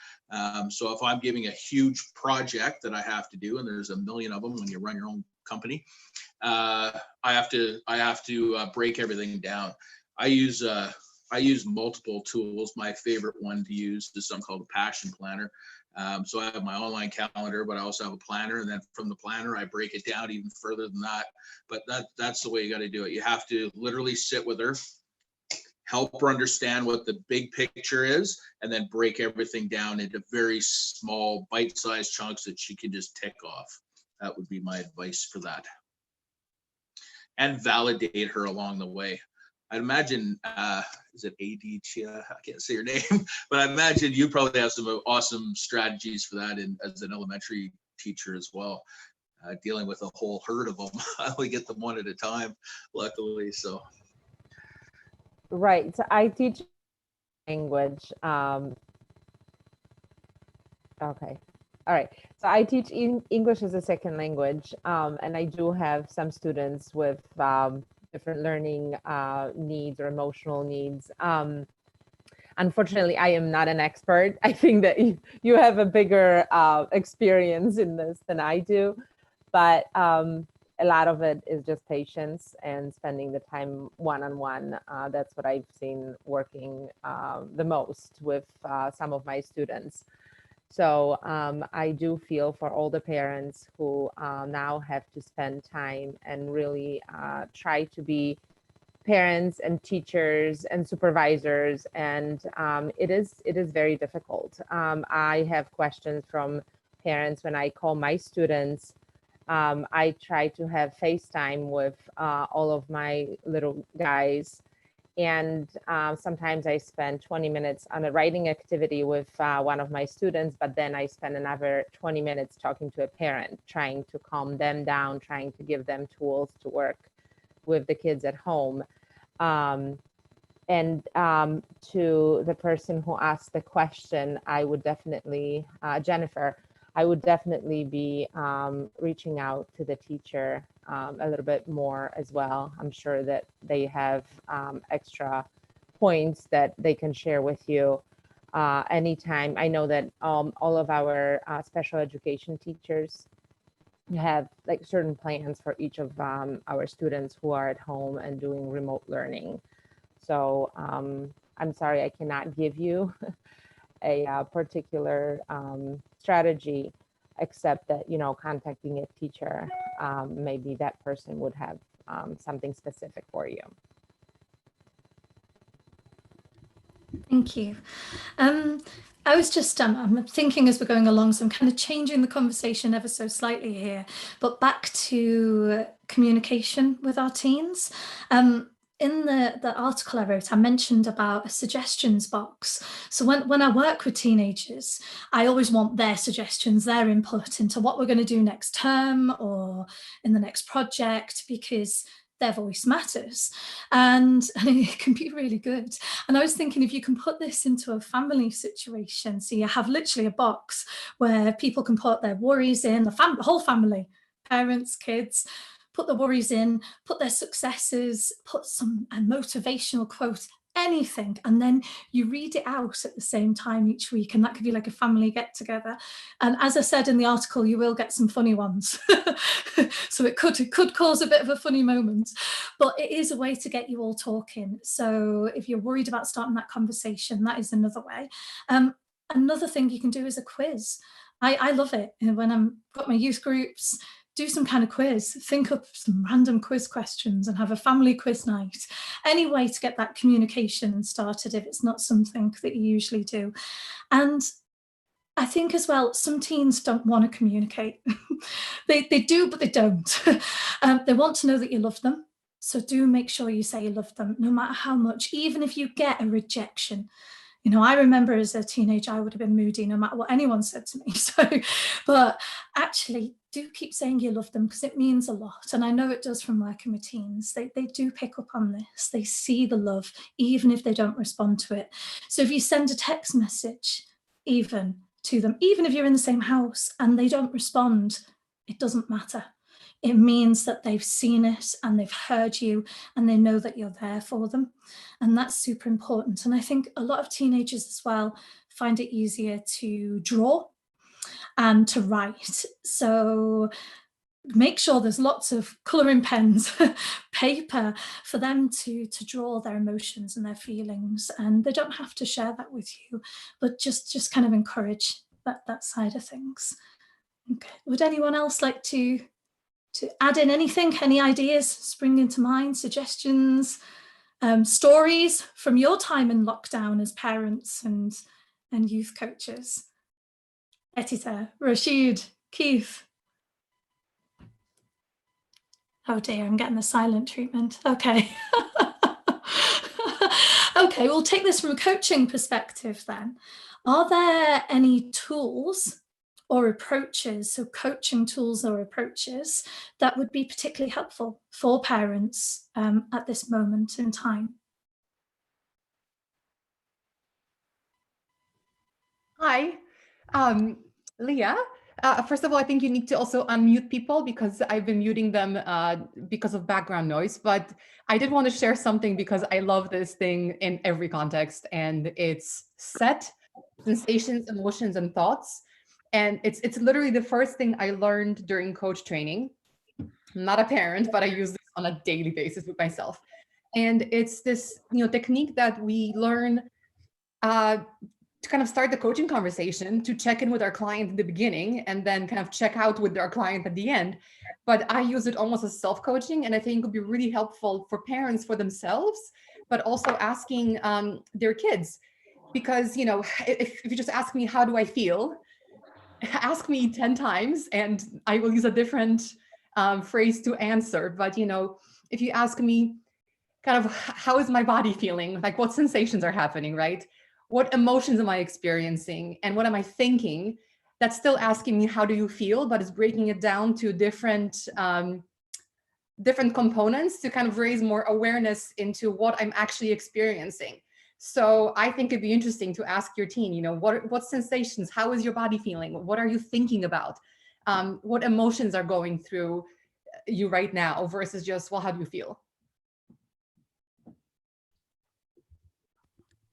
So if I'm giving a huge project that I have to do, and there's a million of them when you run your own company, I have to break everything down. I use multiple tools. My favorite one to use is something called a passion planner. So I have my online calendar, but I also have a planner, and then from the planner, I break it down even further than that. But that's the way you got to do it. You have to literally sit with her, help her understand what the big picture is, and then break everything down into very small bite-sized chunks that she can just tick off. That would be my advice for that. And validate her along the way. I'd imagine, is it Edyta? I can't say your name, but I imagine you probably have some awesome strategies for that as an elementary teacher as well, dealing with a whole herd of them. I only get them one at a time, luckily, so. Right, so I teach language. Okay, all right. So I teach English as a second language, and I do have some students with different learning needs or emotional needs. Unfortunately, I am not an expert. I think that you have a bigger experience in this than I do, but a lot of it is just patience and spending the time one-on-one. That's what I've seen working the most with some of my students. So I do feel for all the parents who now have to spend time and really try to be parents and teachers and supervisors, and it is very difficult. I have questions from parents when I call my students. I try to have FaceTime with all of my little guys, and sometimes I spend 20 minutes on a writing activity with one of my students, but then I spend another 20 minutes talking to a parent, trying to calm them down, trying to give them tools to work with the kids at home. And to the person who asked the question, I would definitely, Jennifer, I would definitely be reaching out to the teacher a little bit more as well. I'm sure that they have extra points that they can share with you anytime. I know that all of our special education teachers have like certain plans for each of our students who are at home and doing remote learning. So I'm sorry, I cannot give you a particular strategy, except that, you know, contacting a teacher, maybe that person would have something specific for you. Thank you. I was just, I'm thinking as we're going along, so I'm kind of changing the conversation ever so slightly here, but back to communication with our teens. In the article I wrote, I mentioned about a suggestions box. So when I work with teenagers, I always want their suggestions, their input into what we're going to do next term or in the next project, because their voice matters, and it can be really good. And I was thinking, if you can put this into a family situation, so you have literally a box where people can put their worries in, the whole family, parents, kids, put the worries in, put their successes, put some a motivational quote, anything, and then you read it out at the same time each week, and that could be like a family get together. And as I said in the article, you will get some funny ones. So it could cause a bit of a funny moment, but it is a way to get you all talking. So if you're worried about starting that conversation, that is another way. Another thing you can do is a quiz. I love it. And when I'm got my youth groups, do some kind of quiz, think up some random quiz questions and have a family quiz night. Any way to get that communication started if it's not something that you usually do. And I think as well, some teens don't want to communicate. They do, but they don't. They want to know that you love them. So do make sure you say you love them, no matter how much, even if you get a rejection. You know, I remember as a teenager, I would have been moody no matter what anyone said to me. So, but actually do keep saying you love them, because it means a lot. And I know it does from working with teens. They do pick up on this. They see the love, even if they don't respond to it. So if you send a text message, even to them, even if you're in the same house and they don't respond, it doesn't matter. It means that they've seen it and they've heard you and they know that you're there for them. And that's super important. And I think a lot of teenagers as well find it easier to draw and to write. So make sure there's lots of colouring pens, paper for them to draw their emotions and their feelings. And they don't have to share that with you, but just kind of encourage that side of things. Okay. Would anyone else like to add in anything, any ideas spring into mind, suggestions, stories from your time in lockdown as parents and youth coaches? Edyta, Rachid, Keith. Oh dear, I'm getting the silent treatment. Okay. Okay, we'll take this from a coaching perspective then. Are there any tools or approaches, so coaching tools or approaches, that would be particularly helpful for parents at this moment in time? Hi, Leah. First of all, I think you need to also unmute people because I've been muting them because of background noise. But I did want to share something because I love this thing in every context, and it's set sensations, emotions, and thoughts. And it's literally the first thing I learned during coach training. I'm not a parent, but I use this on a daily basis with myself. And it's this technique that we learn to kind of start the coaching conversation, to check in with our client in the beginning and then kind of check out with our client at the end. But I use it almost as self-coaching, and I think it would be really helpful for parents for themselves, but also asking their kids. Because, you know, if you just ask me, how do I feel? Ask me 10 times and I will use a different phrase to answer. But, you know, if you ask me kind of how is my body feeling? Like what sensations are happening, right? What emotions am I experiencing? And what am I thinking? That's still asking me, how do you feel? But it's breaking it down to different different components to kind of raise more awareness into what I'm actually experiencing. So I think it'd be interesting to ask your teen, you know, what sensations, how is your body feeling? What are you thinking about? What emotions are going through you right now versus just, well, how do you feel?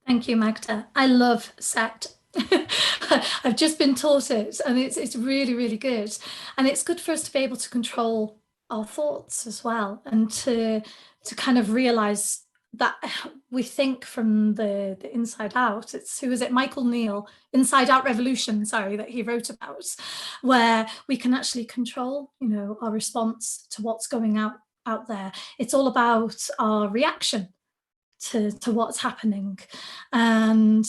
Thank you, Magda. I love SET. I've just been taught it, and it's really, really good. And it's good for us to be able to control our thoughts as well, and to kind of realize that we think from the inside out. It's, who is it, Michael Neal, Inside Out Revolution, sorry, that he wrote about, where we can actually control, you know, our response to what's going out there. It's all about our reaction to what's happening, and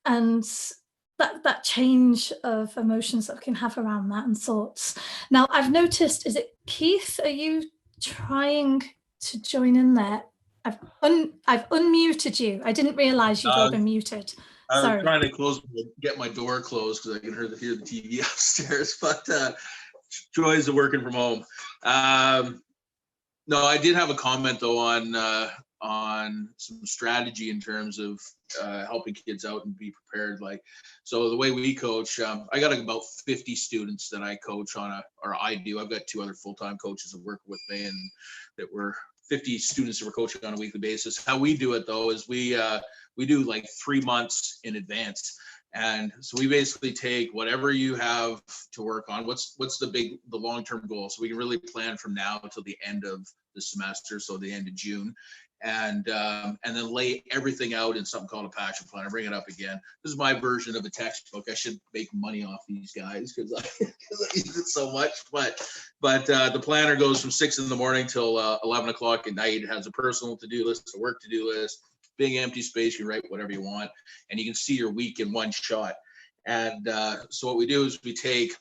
that change of emotions that we can have around that, and thoughts. Now, I've noticed, is it Keith, are you trying to join in there? I've unmuted you. I didn't realize you'd all been muted. I was trying to get my door closed because I can hear the TV upstairs, but joys of working from home. No, I did have a comment though on some strategy in terms of helping kids out and be prepared. Like, so the way we coach, I got about 50 students that I coach I've got 2 other full-time coaches that work with me, and that we're 50 students that we're coaching on a weekly basis. How we do it though is we do like 3 months in advance. And so we basically take whatever you have to work on, what's the long-term goal, so we can really plan from now until the end of the semester, so the end of June, and then lay everything out in something called a passion plan. I bring it up again. This is my version of a textbook. I should make money off these guys because I use it so much. But the planner goes from 6 in the morning till 11 o'clock at night. It has a personal to-do list, a work to-do list, big empty space. You write whatever you want, and you can see your week in one shot. And so what we do is we take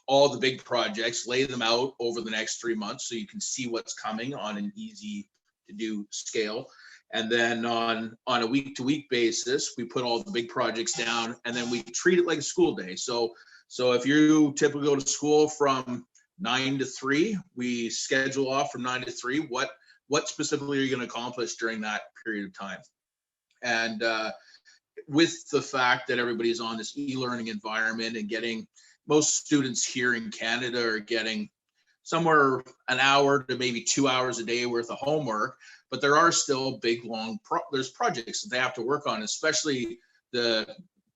all the big projects, lay them out over the next 3 months so you can see what's coming on an easy to do scale. And then on a week-to-week basis, we put all the big projects down, and then we treat it like a school day. So if you typically go to school from 9 to 3, we schedule off from 9 to 3. What specifically are you going to accomplish during that period of time? And with the fact that everybody's on this e-learning environment, and most students here in Canada are getting somewhere an hour to maybe 2 hours a day worth of homework, but there are still big, there's projects that they have to work on, especially the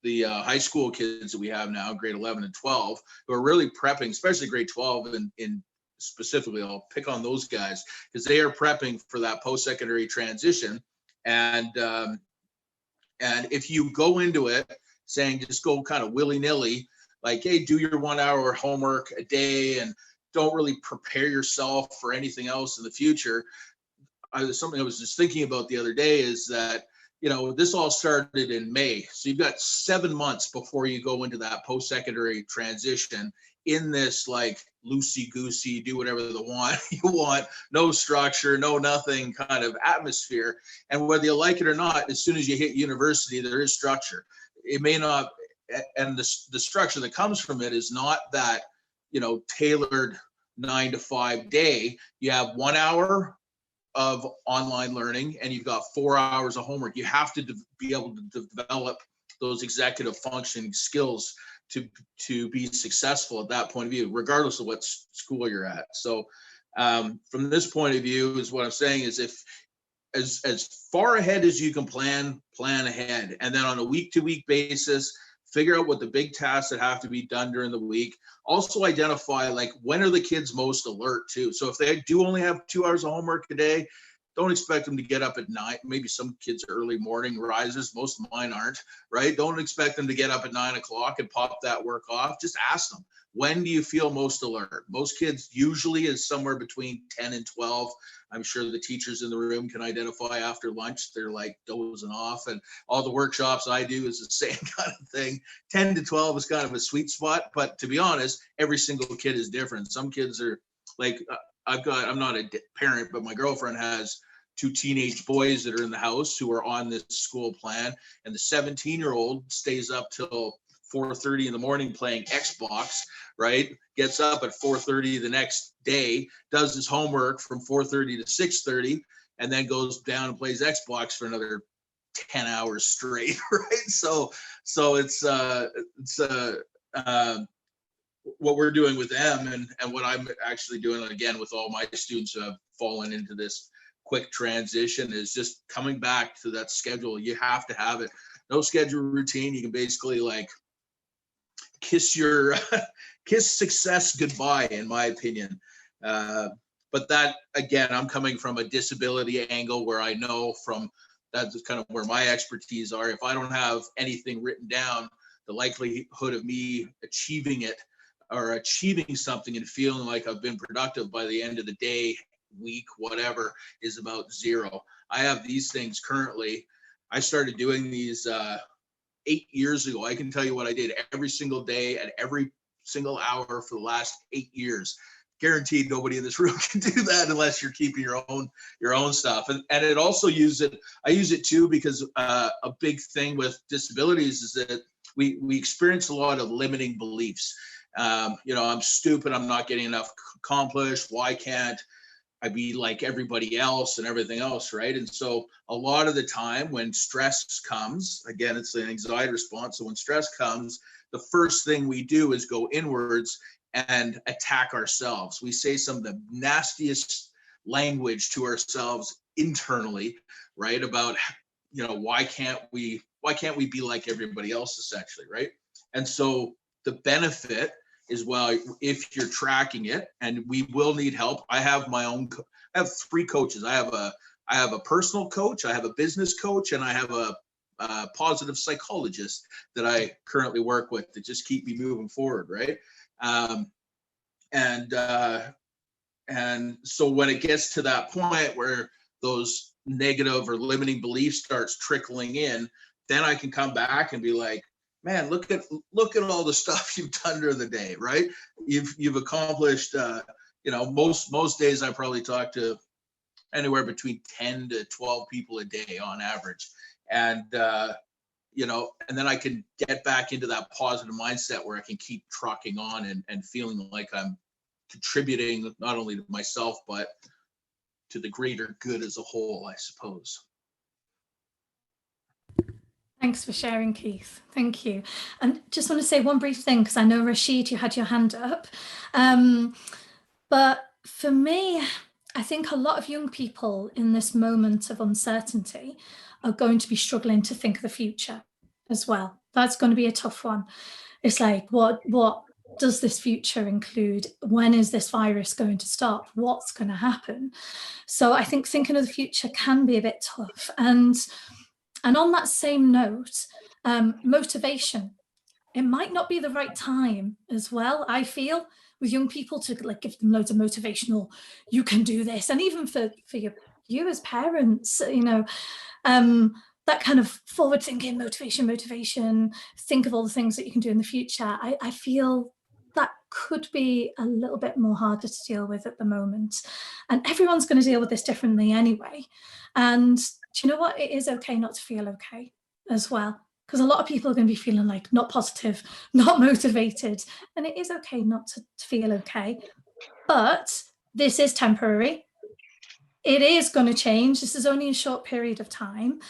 high school kids that we have now, grade 11 and 12, who are really prepping, especially grade 12 in specifically, I'll pick on those guys because they are prepping for that post-secondary transition. And if you go into it saying, just go kind of willy-nilly, like, hey, do your 1 hour homework a day and don't really prepare yourself for anything else in the future. Something I was just thinking about the other day is that, you know, this all started in May. So you've got 7 months before you go into that post-secondary transition in this like loosey-goosey, do whatever you want, no structure, no nothing kind of atmosphere. And whether you like it or not, as soon as you hit university, there is structure. It may not, and the structure that comes from it is not that, you know, tailored 9 to 5 day. You have 1 hour of online learning and you've got 4 hours of homework. You have to be able to develop those executive functioning skills to be successful at that point of view, regardless of what school you're at. So from this point of view, is what I'm saying is, if as far ahead as you can plan ahead, and then on a week-to-week basis, figure out what the big tasks that have to be done during the week. Also identify, like, when are the kids most alert too. So if they do only have 2 hours of homework a day, don't expect them to get up at 9. Maybe some kids are early morning risers. Most of mine aren't, right? Don't expect them to get up at 9 o'clock and pop that work off. Just ask them, when do you feel most alert? Most kids usually is somewhere between 10 and 12. I'm sure the teachers in the room can identify after lunch. They're like dozing off, and all the workshops I do is the same kind of thing. 10 to 12 is kind of a sweet spot, but to be honest, every single kid is different. Some kids are like, I'm not a parent, but my girlfriend has 2 teenage boys that are in the house who are on this school plan, and the 17-year-old stays up till 4:30 in the morning playing Xbox, right? Gets up at 4:30 the next day, does his homework from 4:30 to 6:30, and then goes down and plays Xbox for another 10 hours straight, right? So it's what we're doing with them, and what I'm actually doing, again, with all my students who have fallen into this quick transition, is just coming back to that schedule. You have to have it. No schedule routine. You can basically like kiss success goodbye, in my opinion. But that, again, I'm coming from a disability angle where I know from that's kind of where my expertise are. If I don't have anything written down, the likelihood of me achieving it or achieving something and feeling like I've been productive by the end of the day, week, whatever, is about 0. I have these things currently. I started doing these 8 years ago. I can tell you what I did every single day at every single hour for the last 8 years. Guaranteed nobody in this room can do that unless you're keeping your own stuff. And it also I use it too, because a big thing with disabilities is that we experience a lot of limiting beliefs. I'm stupid, I'm not getting enough accomplished, why can't I be like everybody else and everything else, right? And so a lot of the time when stress comes, again, it's an anxiety response. So when stress comes, the first thing we do is go inwards and attack ourselves. We say some of the nastiest language to ourselves internally, right? About, why can't we be like everybody else, essentially, right? And so the benefit is, well, if you're tracking it, and we will need help. I have 3 coaches. I have a personal coach, I have a business coach, and I have a positive psychologist that I currently work with to just keep me moving forward, right? And so when it gets to that point where those negative or limiting beliefs starts trickling in, then I can come back and be like, man, look at all the stuff you've done during the day, right? You've accomplished, most days I probably talk to anywhere between 10 to 12 people a day on average. And, and then I can get back into that positive mindset where I can keep trucking on and feeling like I'm contributing not only to myself, but to the greater good as a whole, I suppose. Thanks for sharing, Keith. Thank you. And just want to say one brief thing, because I know, Rachid, you had your hand up. But for me, I think a lot of young people in this moment of uncertainty are going to be struggling to think of the future as well. That's going to be a tough one. It's like, what does this future include? When is this virus going to stop? What's going to happen? So I think thinking of the future can be a bit tough. And on that same note, motivation, it might not be the right time as well, I feel, with young people to like give them loads of motivational, you can do this. And even for you as parents, that kind of forward thinking, motivation, think of all the things that you can do in the future. I feel that could be a little bit more harder to deal with at the moment. And everyone's going to deal with this differently anyway. And do you know what? It is okay not to feel okay as well, because a lot of people are going to be feeling like not positive, not motivated, and it is okay not to feel okay. But this is temporary. It is going to change. This is only a short period of time.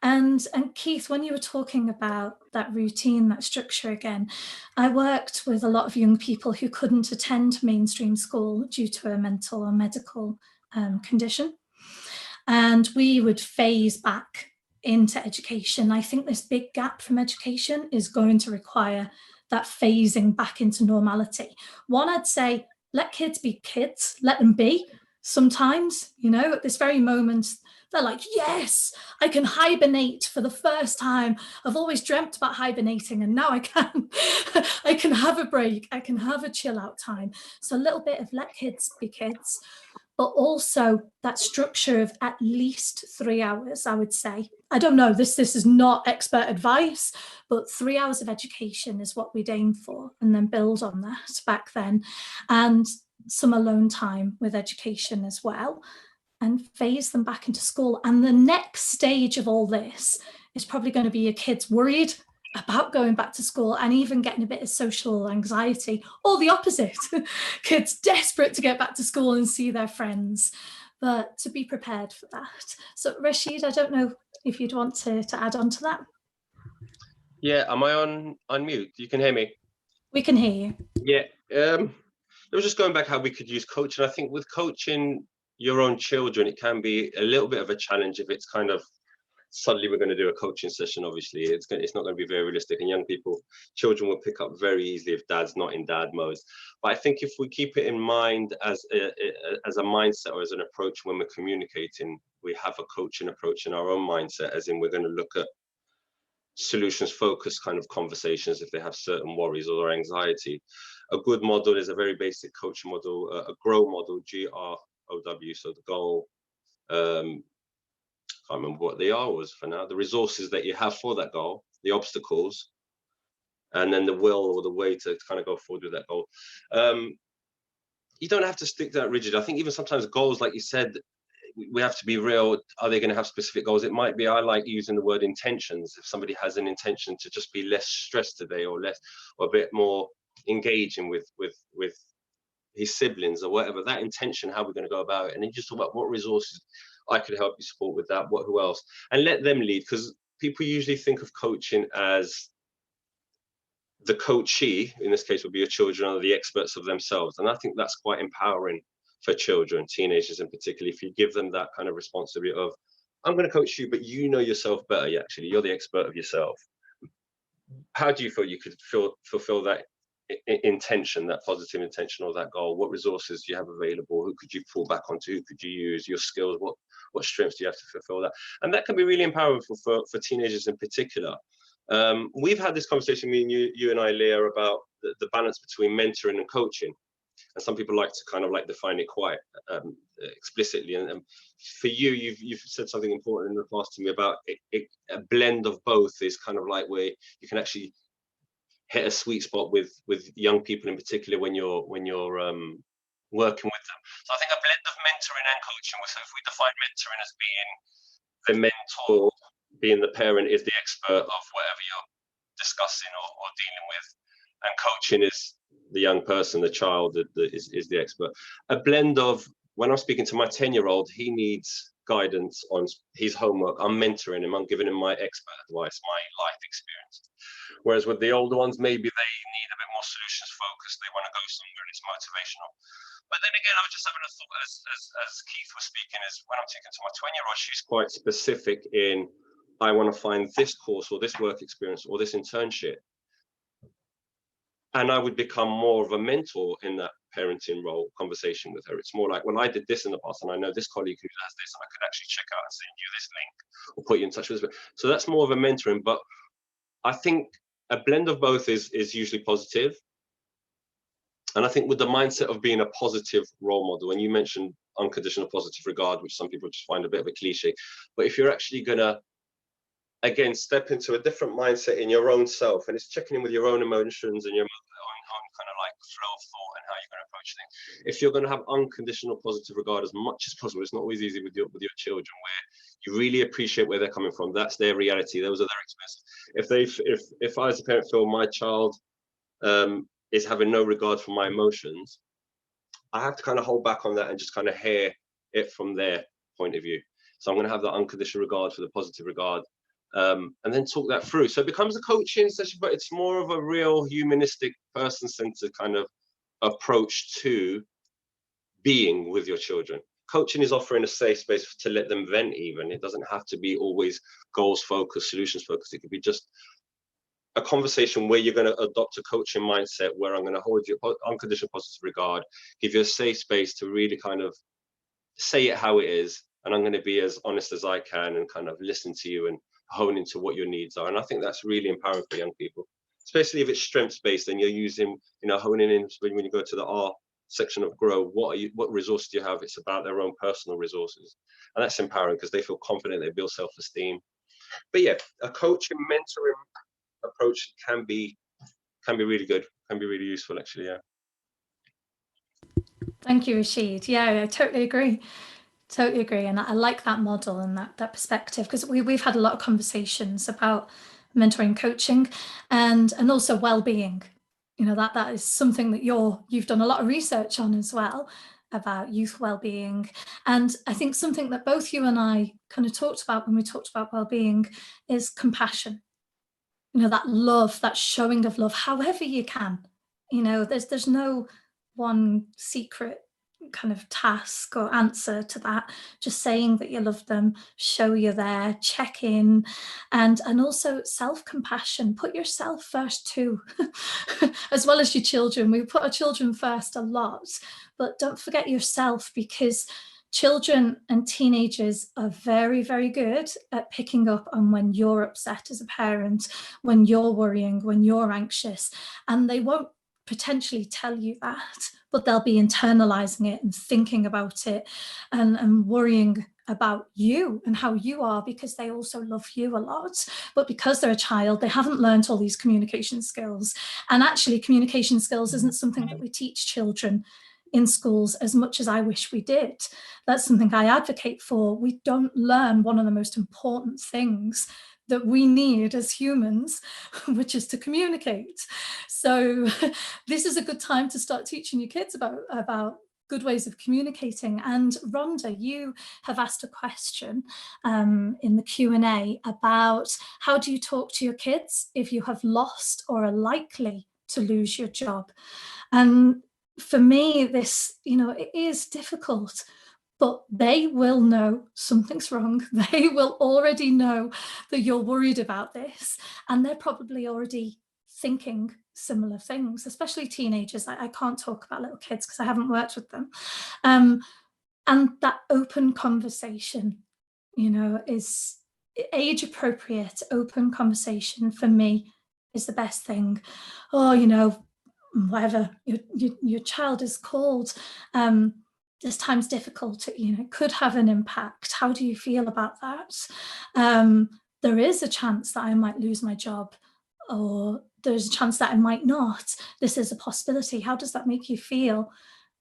And Keith, when you were talking about that routine, that structure again, I worked with a lot of young people who couldn't attend mainstream school due to a mental or medical condition. And we would phase back into education. I think this big gap from education is going to require that phasing back into normality. One, I'd say, let kids be kids, let them be, sometimes, you know, at this very moment, they're like, yes, I can hibernate for the first time. I've always dreamt about hibernating, and now I can. I can have a break. I can have a chill out time. So a little bit of let kids be kids, but also that structure of at least 3 hours, I would say. I don't know, this is not expert advice, but 3 hours of education is what we'd aim for, and then build on that back then. And some alone time with education as well, and phase them back into school. And the next stage of all this is probably going to be your kids worried about going back to school and even getting a bit of social anxiety, or the opposite, kids desperate to get back to school and see their friends, but to be prepared for that. So Rachid, I don't know if you'd want to add on to that. Yeah, am I on mute? You can hear me? We can hear you. Yeah, it was just going back how we could use coaching. I think with coaching your own children, it can be a little bit of a challenge if it's kind of suddenly we're going to do a coaching session. Obviously, it's not going to be very realistic, and children will pick up very easily if dad's not in dad mode. But I think if we keep it in mind as a mindset or as an approach when we're communicating, we have a coaching approach in our own mindset, as in we're going to look at solutions focused kind of conversations if they have certain worries or anxiety. A good model is a very basic coaching model, a GROW model, GROW. So the goal, can't remember what they are was for now, the resources that you have for that goal, the obstacles, and then the will or the way to kind of go forward with that goal. You don't have to stick that rigid. I think even sometimes goals, like you said, we have to be real. Are they going to have specific goals? It might be, I like using the word intentions. If somebody has an intention to just be less stressed today, or a bit more engaging with his siblings or whatever, that intention, how we're going to go about it. And then just talk about what resources I could help you support with that, who else, and let them lead. Because people usually think of coaching as the coachee, in this case would be your children, are the experts of themselves. And I think that's quite empowering for children, teenagers in particular, if you give them that kind of responsibility of, I'm going to coach you, but you know yourself better. You're the expert of yourself. How do you feel you could fulfill that intention, that positive intention, or that goal? What resources do you have available? Who could you fall back onto? Who could you use? Your skills, what strengths do you have to fulfill that? And that can be really empowering for teenagers in particular. We've had this conversation, me and you and I, Leah, about the balance between mentoring and coaching. And some people like to kind of define it quite explicitly. And for you, you've said something important in the past to me about a blend of both is kind of like where you can actually hit a sweet spot with young people in particular when you're working with them. So I think a blend of mentoring and coaching. So if we define mentoring as being the mentor, being the parent is the expert of whatever you're discussing or dealing with, and coaching is the young person, the child that is the expert. A blend of, when I'm speaking to my 10-year-old, he needs guidance on his homework. I'm mentoring him. I'm giving him my expert advice, my life experience. Whereas with the older ones, maybe they need a bit more solutions focused. They want to go somewhere and it's motivational. But then again, I was just having a thought as Keith was speaking, is when I'm talking to my 20-year-old, she's quite specific in, I want to find this course or this work experience or this internship. And I would become more of a mentor in that parenting role conversation with her. It's more like, well, I did this in the past and I know this colleague who does this, and I could actually check out and send you this link or put you in touch with this. So that's more of a mentoring. But I think a blend of both is usually positive. And I think with the mindset of being a positive role model, and you mentioned unconditional positive regard, which some people just find a bit of a cliche, but if you're actually gonna, again, step into a different mindset in your own self, and it's checking in with your own emotions and your own kind of flow of thought and how you're going to approach things. If you're going to have unconditional positive regard as much as possible, it's not always easy with your children, where you really appreciate where they're coming from. That's their reality. Those are their experiences. If I as a parent feel my child is having no regard for my emotions, I have to kind of hold back on that and just kind of hear it from their point of view. So I'm going to have that unconditional regard for the positive regard. And then talk that through. So it becomes a coaching session, but it's more of a real humanistic, person-centered kind of approach to being with your children. Coaching is offering a safe space to let them vent even. It doesn't have to be always goals-focused, solutions-focused. It could be just a conversation where you're going to adopt a coaching mindset, where I'm going to hold you unconditional positive regard, give you a safe space to really kind of say it how it is, and I'm going to be as honest as I can and kind of listen to you and hone into what your needs are. And I think that's really empowering for young people, especially if it's strengths based and you're using, honing in when you go to the R section of Grow, what resources do you have? It's about their own personal resources, and that's empowering because they feel confident, they build self-esteem. But yeah, a coaching, mentoring approach can be really good, can be really useful actually. Yeah. Thank you, Rachid. Yeah, I totally agree. Totally agree. And I like that model and that perspective, because we've had a lot of conversations about mentoring, coaching, and also well-being. That is something that you've done a lot of research on as well, about youth well-being. And I think something that both you and I kind of talked about when we talked about well-being is compassion. That love, that showing of love, however you can. There's no one secret kind of task or answer to that. Just saying that you love them, show you're there, check in, and also self-compassion. Put yourself first too, as well as your children. We put our children first a lot, but don't forget yourself, because children and teenagers are very, very good at picking up on when you're upset as a parent, when you're worrying, when you're anxious, and they won't potentially tell you that, but they'll be internalizing it and thinking about it and worrying about you and how you are, because they also love you a lot. But because they're a child, they haven't learned all these communication skills. And actually, communication skills isn't something that we teach children in schools as much as I wish we did. That's something I advocate for. We don't learn one of the most important things that we need as humans, which is to communicate. So this is a good time to start teaching your kids about good ways of communicating. And Rhonda, you have asked a question in the Q&A about how do you talk to your kids if you have lost or are likely to lose your job? And for me, this, it is difficult, but they will know something's wrong. They will already know that you're worried about this, and they're probably already thinking similar things, especially teenagers. I can't talk about little kids because I haven't worked with them. And that open conversation, is age appropriate. Open conversation for me is the best thing. Oh, whatever your child is called, this time's difficult, it could have an impact. How do you feel about that? There is a chance that I might lose my job, or there's a chance that I might not. This is a possibility. How does that make you feel?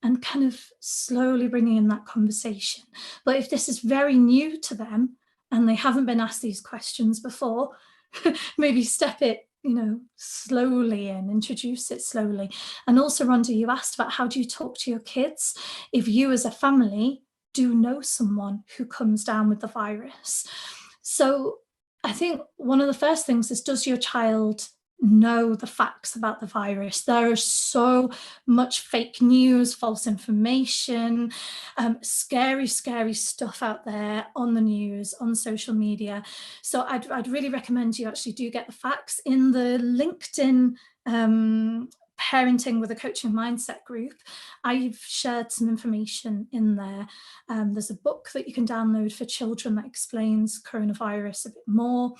And kind of slowly bringing in that conversation. But if this is very new to them and they haven't been asked these questions before, maybe step it slowly and introduce it slowly. And also, Rhonda, you asked about how do you talk to your kids if you as a family do know someone who comes down with the virus. So I think one of the first things is, does your child know the facts about the virus? There is so much fake news, false information, scary stuff out there on the news, on social media. So I'd really recommend you actually do get the facts. In the LinkedIn Parenting with a Coaching Mindset group, I've shared some information in there. There's a book that you can download for children that explains coronavirus a bit more.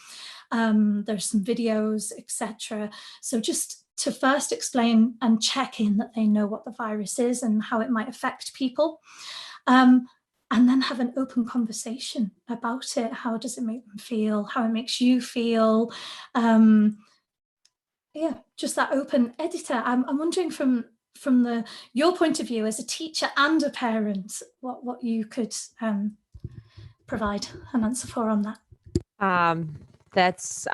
There's some videos, etc. So just to first explain and check in that they know what the virus is and how it might affect people. And then have an open conversation about it. How does it make them feel? How it makes you feel? Yeah, just that open. Edyta, I'm wondering from your point of view as a teacher and a parent, what you could provide an answer for on that. That's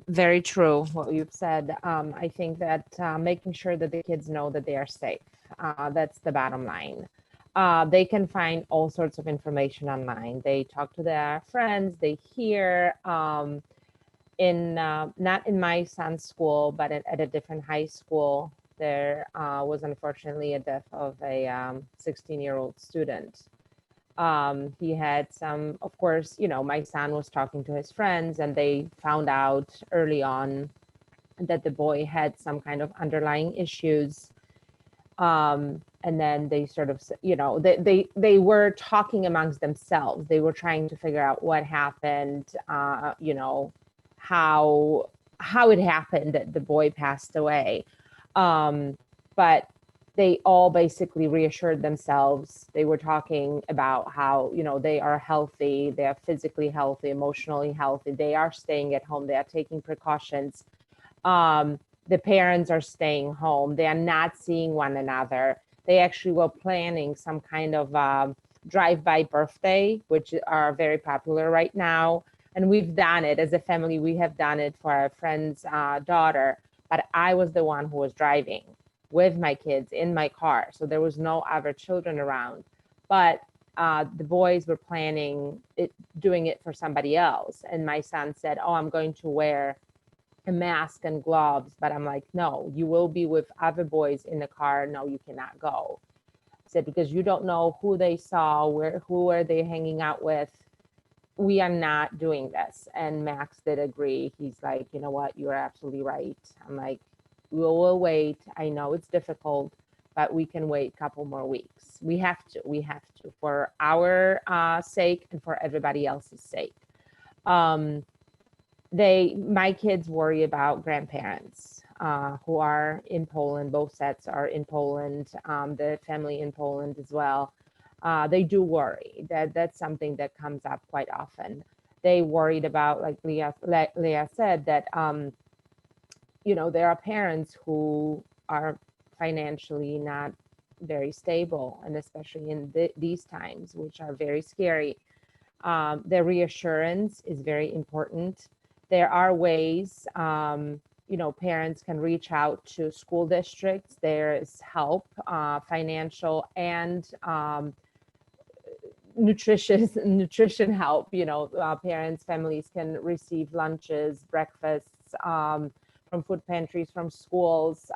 very true, what you've said. I think that making sure that the kids know that they are safe, that's the bottom line. They can find all sorts of information online. They talk to their friends, they hear, not in my son's school, but at a different high school, there was unfortunately a death of a 16-year-old student. He had some, of course, my son was talking to his friends and they found out early on that the boy had some kind of underlying issues. And then they sort of, they were talking amongst themselves. They were trying to figure out what happened, how it happened that the boy passed away. But they all basically reassured themselves. They were talking about how, they are healthy, they are physically healthy, emotionally healthy, they are staying at home, they are taking precautions. The parents are staying home, they are not seeing one another. They actually were planning some kind of drive-by birthday, which are very popular right now. And we've done it as a family. We have done it for our friend's daughter, but I was the one who was driving with my kids in my car. So there was no other children around, but the boys were planning doing it for somebody else. And my son said, oh, I'm going to wear a mask and gloves, but I'm like, no, you will be with other boys in the car. No, you cannot go. I said, because you don't know who they saw, who are they hanging out with. We are not doing this. And Max did agree. He's like, you know what, you're absolutely right. I'm like, we'll wait. I know it's difficult, but we can wait a couple more weeks. We have to for our sake and for everybody else's sake. My kids worry about grandparents who are in Poland. Both sets are in Poland, the family in Poland as well. They do worry. That's something that comes up quite often. They worried about, like Leah said, that there are parents who are financially not very stable, and especially in these times, which are very scary. Their reassurance is very important. There are ways, parents can reach out to school districts. There is help, financial and nutrition help. Parents, families can receive lunches, breakfasts, from food pantries, from schools,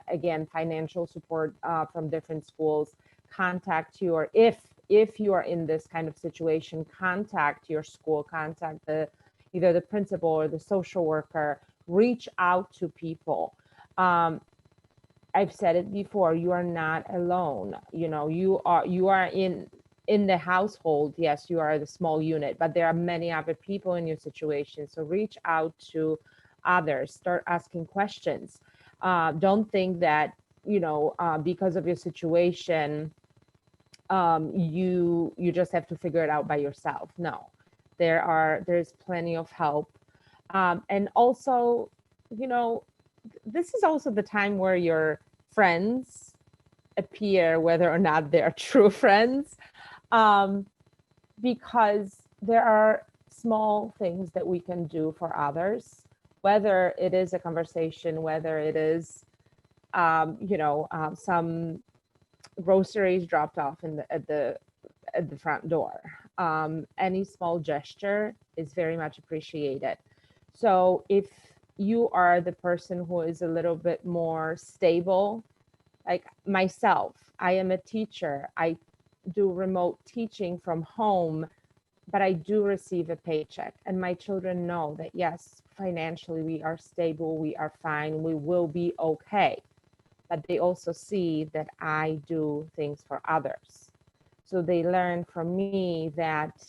again, financial support from different schools. Contact if you are in this kind of situation, contact your school, contact either the principal or the social worker, reach out to people. I've said it before, you are not alone. You are in the household. Yes, you are the small unit, but there are many other people in your situation. So reach out to others, start asking questions. Don't think that, because of your situation, you just have to figure it out by yourself. No, there's plenty of help. And also, this is also the time where your friends appear, whether or not they're true friends, because there are small things that we can do for others, whether it is a conversation, whether it is, some groceries dropped off at the front door. Any small gesture is very much appreciated. So if you are the person who is a little bit more stable, like myself, I am a teacher. I do remote teaching from home, but I do receive a paycheck, and my children know that, yes, financially we are stable, we are fine, we will be okay. But they also see that I do things for others. So they learn from me that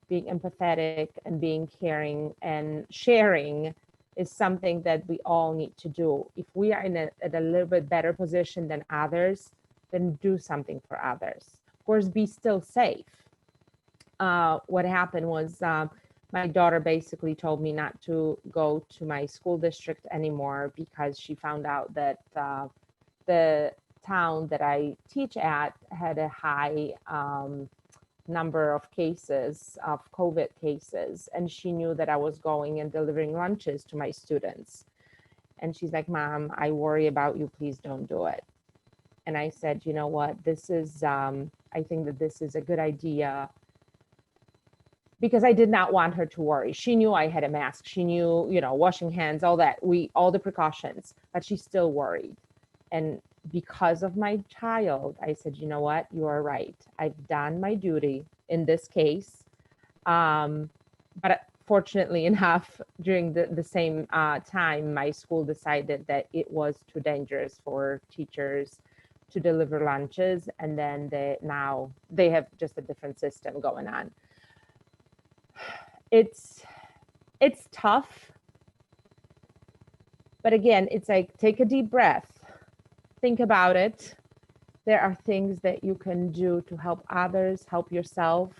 being empathetic and being caring and sharing is something that we all need to do. If we are at a little bit better position than others, then do something for others. Of course, be still safe. What happened was my daughter basically told me not to go to my school district anymore because she found out that the town that I teach at had a high number of cases, of COVID cases. And she knew that I was going and delivering lunches to my students. And she's like, Mom, I worry about you. Please don't do it. And I said, you know what, this is, I think that this is a good idea, because I did not want her to worry. She knew I had a mask. She knew, washing hands, all that, all the precautions, but she still worried. And because of my child, I said, you know what, you are right. I've done my duty in this case. But fortunately enough, during the same time, my school decided that it was too dangerous for teachers to deliver lunches, and then they have just a different system going on. It's tough, but again, it's like, take a deep breath, think about it. There are things that you can do to help others, help yourself.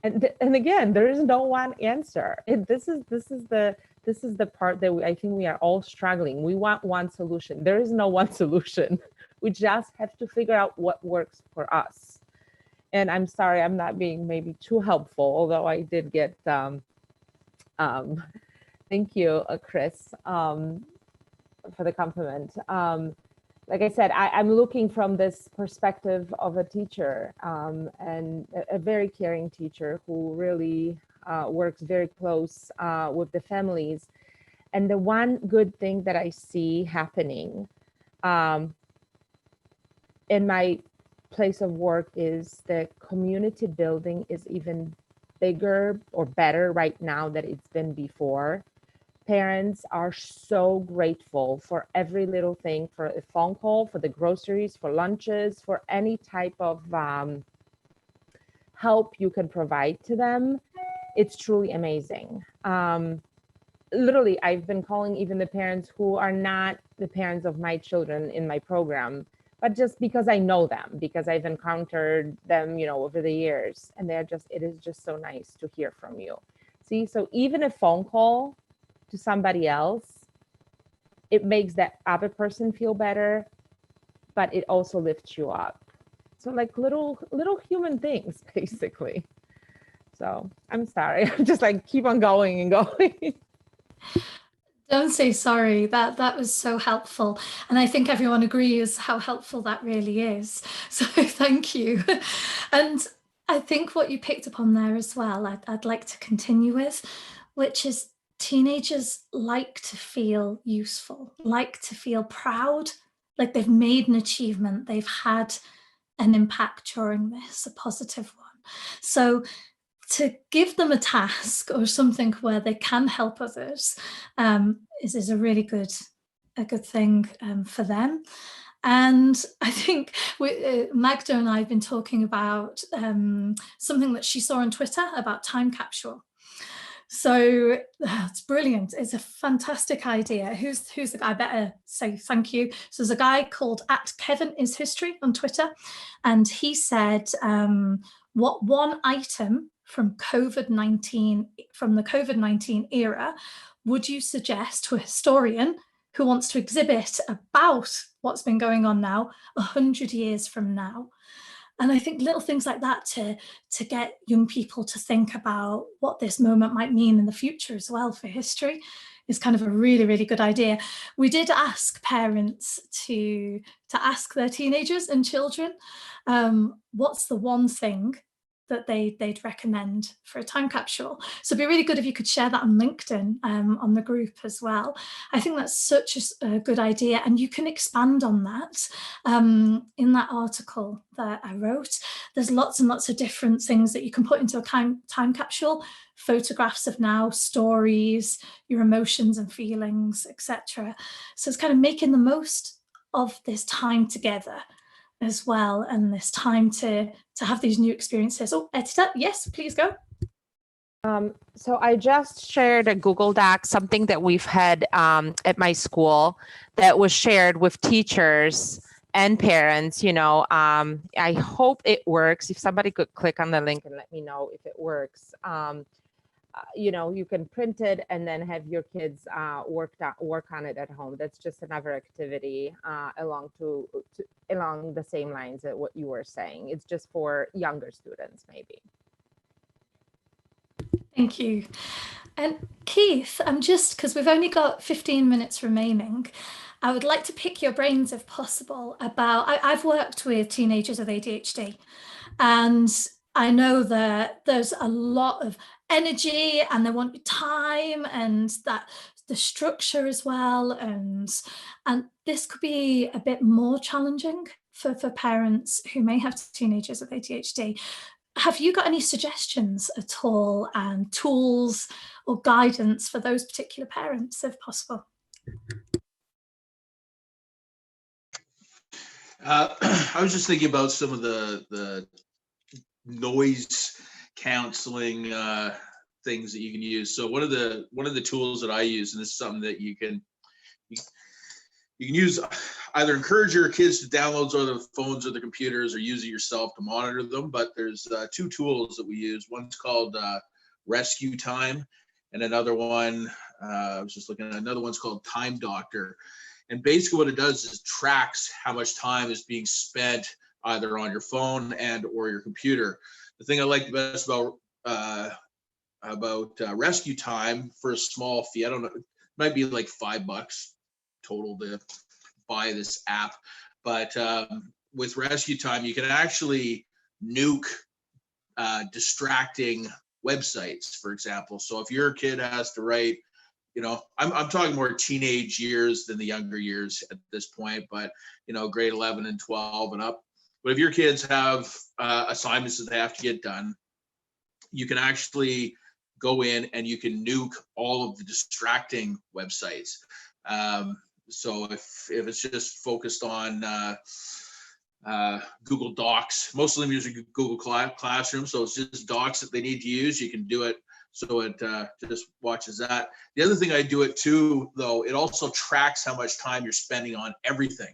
And again, there is no one answer. This is the part that I think we are all struggling. We want one solution. There is no one solution. We just have to figure out what works for us. And I'm sorry, I'm not being maybe too helpful, although I did get, thank you, Chris, for the compliment. Like I said, I'm looking from this perspective of a teacher, and a very caring teacher who really works very close with the families. And the one good thing that I see happening in my place of work is the community building is even bigger or better right now than it's been before. Parents are so grateful for every little thing, for a phone call, for the groceries, for lunches, for any type of help you can provide to them. It's truly amazing. Literally, I've been calling even the parents who are not the parents of my children in my program, but just because I know them, because I've encountered them, over the years, and it is just so nice to hear from you. See, so even a phone call to somebody else, it makes that other person feel better, but it also lifts you up. So like little human things, basically. So I'm sorry, I'm just like keep on going and going. Don't say sorry. That was so helpful. And I think everyone agrees how helpful that really is. So thank you. And I think what you picked up on there as well, I'd like to continue with, which is teenagers like to feel useful, like to feel proud, like they've made an achievement, they've had an impact during this, a positive one. So to give them a task or something where they can help others is a really good thing for them. And I think Magda and I have been talking about something that she saw on Twitter about time capsule. So it's brilliant. It's a fantastic idea. Who's the guy? I better say thank you. So there's a guy called @KevinIsHistory on Twitter, and he said, what one item from the COVID-19 era would you suggest to a historian who wants to exhibit about what's been going on now 100 years from now? And I think little things like that to get young people to think about what this moment might mean in the future as well for history is kind of a really, really good idea. We did ask parents to ask their teenagers and children, what's the one thing that they'd recommend for a time capsule. So it'd be really good if you could share that on LinkedIn, on the group as well. I think that's such a good idea, and you can expand on that in that article that I wrote. There's lots and lots of different things that you can put into a time capsule: photographs of now, stories, your emotions and feelings, etc. So it's kind of making the most of this time together as well, and this time to have these new experiences. Oh, Edyta, yes, please go. So I just shared a Google Doc, something that we've had at my school that was shared with teachers and parents. I hope it works. If somebody could click on the link and let me know if it works. You can print it and then have your kids work on it at home. That's just another activity along the same lines as what you were saying. It's just for younger students, maybe. Thank you. And Keith, just because we've only got 15 minutes remaining, I would like to pick your brains, if possible, about, I've worked with teenagers with ADHD, and I know that there's a lot of energy and they want time and that the structure as well, and this could be a bit more challenging for parents who may have teenagers with ADHD. Have you got any suggestions at all, and tools or guidance for those particular parents, if possible? I was just thinking about some of the noise counseling things that you can use. So one of the tools that I use, and this is something that you can use, either encourage your kids to download on the phones or the computers, or use it yourself to monitor them. But there's two tools that we use. One's called Rescue Time, and another one, I was just looking at another one's called Time Doctor. And basically what it does is tracks how much time is being spent either on your phone and or your computer. The thing I like the best about Rescue Time, for a small fee, I don't know, it might be like $5 total to buy this app, but with Rescue Time, you can actually nuke distracting websites, for example. So if your kid has to write, I'm talking more teenage years than the younger years at this point, but grade 11 and 12 and up. But if your kids have assignments that they have to get done, you can actually go in and you can nuke all of the distracting websites. So if it's just focused on Google Docs, most of them using Google Classroom, so it's just docs that they need to use, you can do it so it just watches that. The other thing I do it too, though, it also tracks how much time you're spending on everything.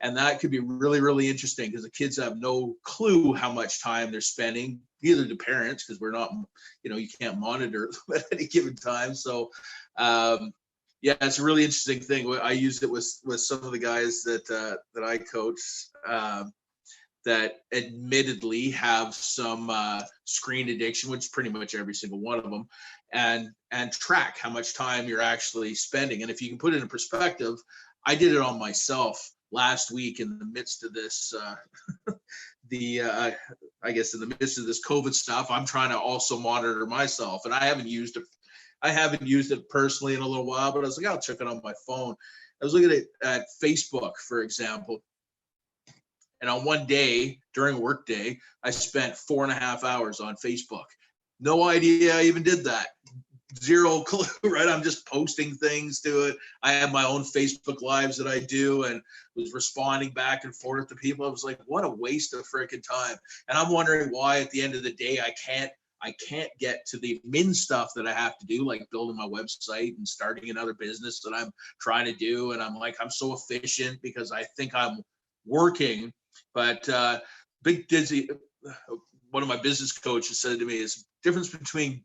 And that could be really, really interesting, because the kids have no clue how much time they're spending, neither do parents, because we're not, you can't monitor at any given time. So yeah, it's a really interesting thing. I used it with some of the guys that I coach that admittedly have some screen addiction, which is pretty much every single one of them, and track how much time you're actually spending. And if you can put it in perspective, I did it on myself last week in the midst of this, I guess in the midst of this COVID stuff. I'm trying to also monitor myself, and I haven't used it personally in a little while, but I was like, I'll check it on my phone. I was looking at Facebook, for example. And on one day, during a work day, I spent 4.5 hours on Facebook. No idea I even did that. Zero clue, right? I'm just posting things to it. I have my own Facebook Lives that I do, and was responding back and forth to people. I was like, what a waste of freaking time. And I'm wondering why at the end of the day, I can't get to the admin stuff that I have to do, like building my website and starting another business that I'm trying to do. And I'm like, I'm so efficient because I think I'm working. But Big Dizzy, one of my business coaches said to me, is difference between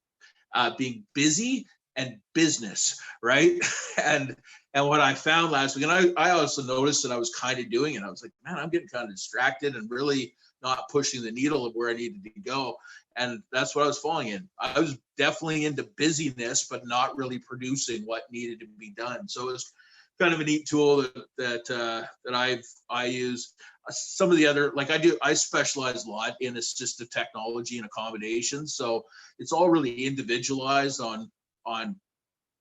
being busy and business, right? and what I found last week, and I also noticed that I was kind of doing it. I was like, man, I'm getting kind of distracted and really not pushing the needle of where I needed to go. And that's what I was falling in. I was definitely into busyness, but not really producing what needed to be done. So it was kind of a neat tool that I use. Some of the other, like I specialize a lot in assistive technology and accommodations. So it's all really individualized on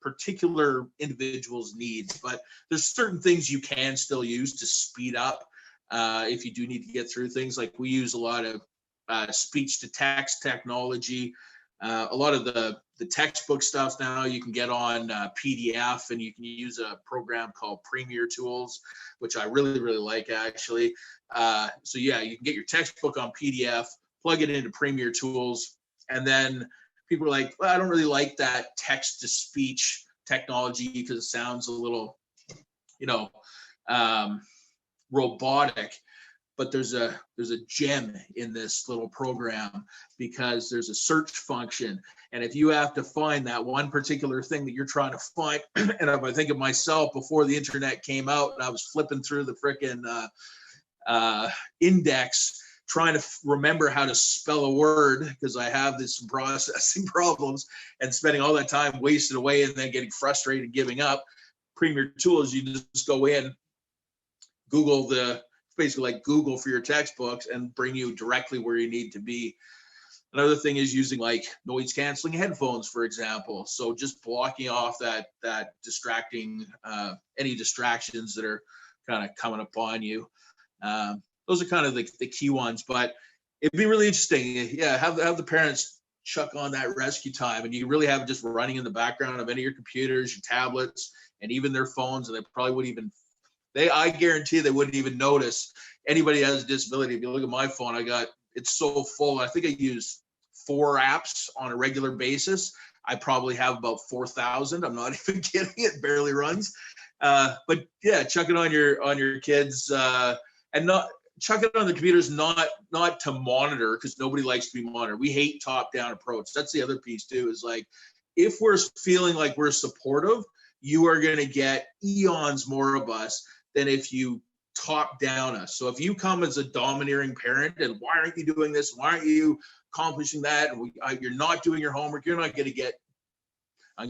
particular individuals' needs, but there's certain things you can still use to speed up if you do need to get through things. Like we use a lot of speech to text technology. A lot of the textbook stuff now you can get on PDF, and you can use a program called Premier Tools, which I really, really like actually. So yeah, you can get your textbook on PDF, plug it into Premier Tools, and then people are like, well, I don't really like that text to speech technology because it sounds a little, robotic. But there's a gem in this little program, because there's a search function. And if you have to find that one particular thing that you're trying to find, and if I think of myself before the internet came out and I was flipping through the frickin' index, trying to remember how to spell a word, because I have this processing problems, and spending all that time wasted away and then getting frustrated and giving up. Premier Tools, you just go in, Google basically like Google for your textbooks, and bring you directly where you need to be. Another thing is using like noise canceling headphones, for example. So just blocking off that distracting, any distractions that are kind of coming upon you. Those are kind of the key ones, but it'd be really interesting. Yeah, have the parents chuck on that Rescue Time, and you really have it just running in the background of any of your computers, your tablets, and even their phones, and they probably wouldn't even I guarantee they wouldn't even notice anybody has a disability. If you look at my phone, it's so full. I think I use 4 apps on a regular basis. I probably have about 4,000. I'm not even kidding. It barely runs. But yeah, chuck it on your kids, and not chuck it on the computers, not to monitor, because nobody likes to be monitored. We hate top-down approach. That's the other piece too, is like, if we're feeling like we're supportive, you are going to get eons more of us than if you top down us. So if you come as a domineering parent and why aren't you doing this? Why aren't you accomplishing that? And you're not doing your homework. You're not going to get, I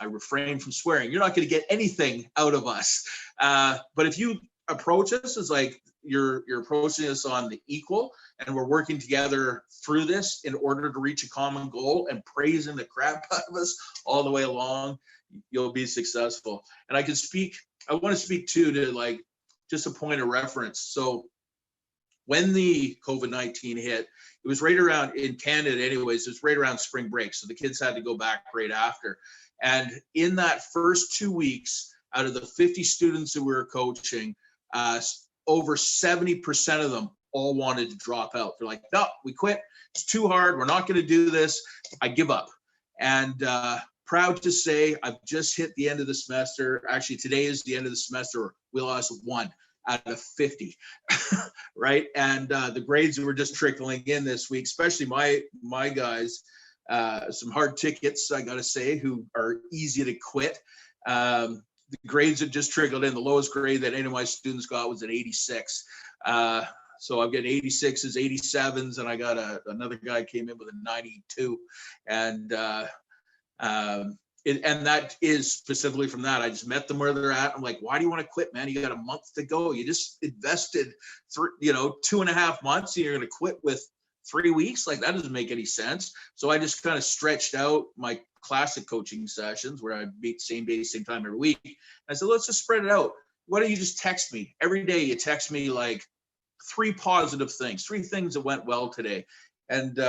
refrain from swearing. You're not going to get anything out of us. But if you approach us as like, you're approaching us on the equal, and we're working together through this in order to reach a common goal and praising the crap out of us all the way along, you'll be successful. And I want to speak too to like just a point of reference. So when the COVID-19 hit, it was right around, in Canada anyways, it was right around spring break. So the kids had to go back right after. And in that first 2 weeks, out of the 50 students that we were coaching, over 70% of them all wanted to drop out. They're like, no, we quit. It's too hard. We're not going to do this. I give up. And proud to say, I've just hit the end of the semester. Actually, today is the end of the semester. We lost 1 out of 50, right? And the grades that were just trickling in this week, especially my guys, some hard tickets, I got to say, who are easy to quit. The grades have just trickled in. The lowest grade that any of my students got was an 86. So I'm getting 86s, 87s, and I got another guy came in with a 92. And that is specifically from that. I just met them where they're at. I'm like, why do you want to quit, man? You got a month to go. You just invested 2.5 months, and you're going to quit with 3 weeks? Like, that doesn't make any sense. So I just kind of stretched out my classic coaching sessions where I meet same day, same time every week. I said, let's just spread it out. Why don't you just text me? Every day you text me like 3 positive things, 3 things that went well today. And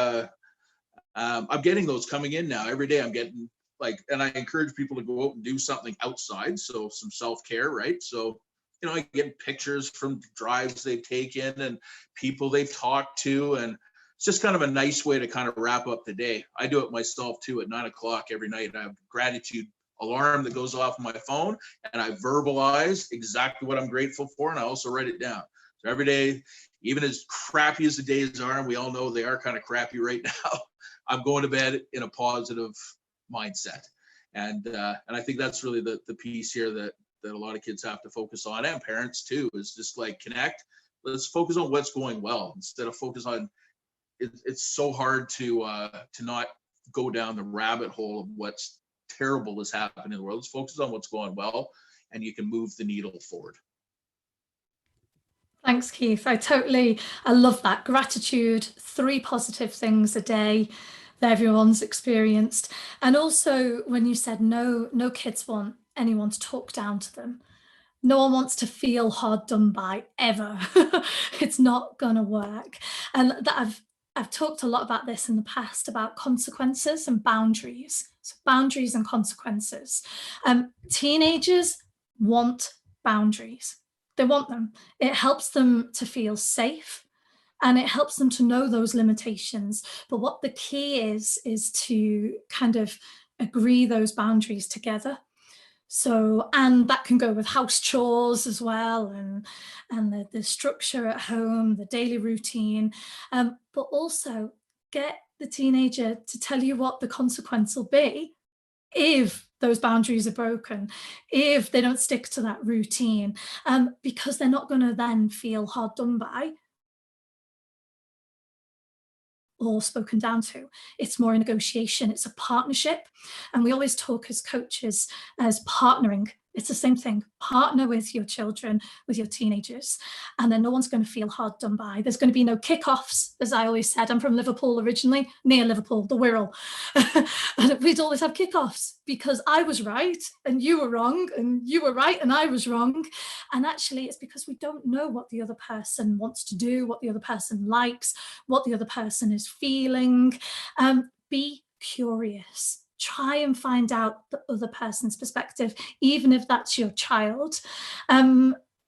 I'm getting those coming in now. Every day I'm getting like, and I encourage people to go out and do something outside. So some self-care, right? So, I get pictures from drives they've taken and people they've talked to, and it's just kind of a nice way to kind of wrap up the day. I do it myself too at 9 o'clock every night. I have a gratitude alarm that goes off on my phone, and I verbalize exactly what I'm grateful for, and I also write it down. So every day, even as crappy as the days are, and we all know they are kind of crappy right now, I'm going to bed in a positive mindset. And I think that's really the piece here that a lot of kids have to focus on, and parents too, is just like connect. Let's focus on what's going well instead of focus on. It's so hard to not go down the rabbit hole of what's terrible is happening in the world. Let's focus on what's going well, and you can move the needle forward. Thanks, Keith. I love that. Gratitude, 3 positive things a day that everyone's experienced. And also when you said no kids want anyone to talk down to them. No one wants to feel hard done by ever. It's not gonna work. And that I've talked a lot about this in the past, about consequences and boundaries. So boundaries and consequences. Teenagers want boundaries. They want them. It helps them to feel safe, and it helps them to know those limitations. But what the key is to kind of agree those boundaries together. So, and that can go with house chores as well, and the structure at home, the daily routine, but also get the teenager to tell you what the consequence will be if those boundaries are broken, if they don't stick to that routine, because they're not going to then feel hard done by or spoken down to. It's more a negotiation, it's a partnership. And we always talk as coaches as partnering. It's the same thing. Partner with your children, with your teenagers, and then no one's going to feel hard done by. There's going to be no kickoffs, as I always said. I'm from Liverpool originally, near Liverpool, the Wirral. And we'd always have kickoffs because I was right and you were wrong, and you were right and I was wrong. And actually it's because we don't know what the other person wants to do, what the other person likes, what the other person is feeling. Be curious. try and find out the other person's perspective, even if that's your child.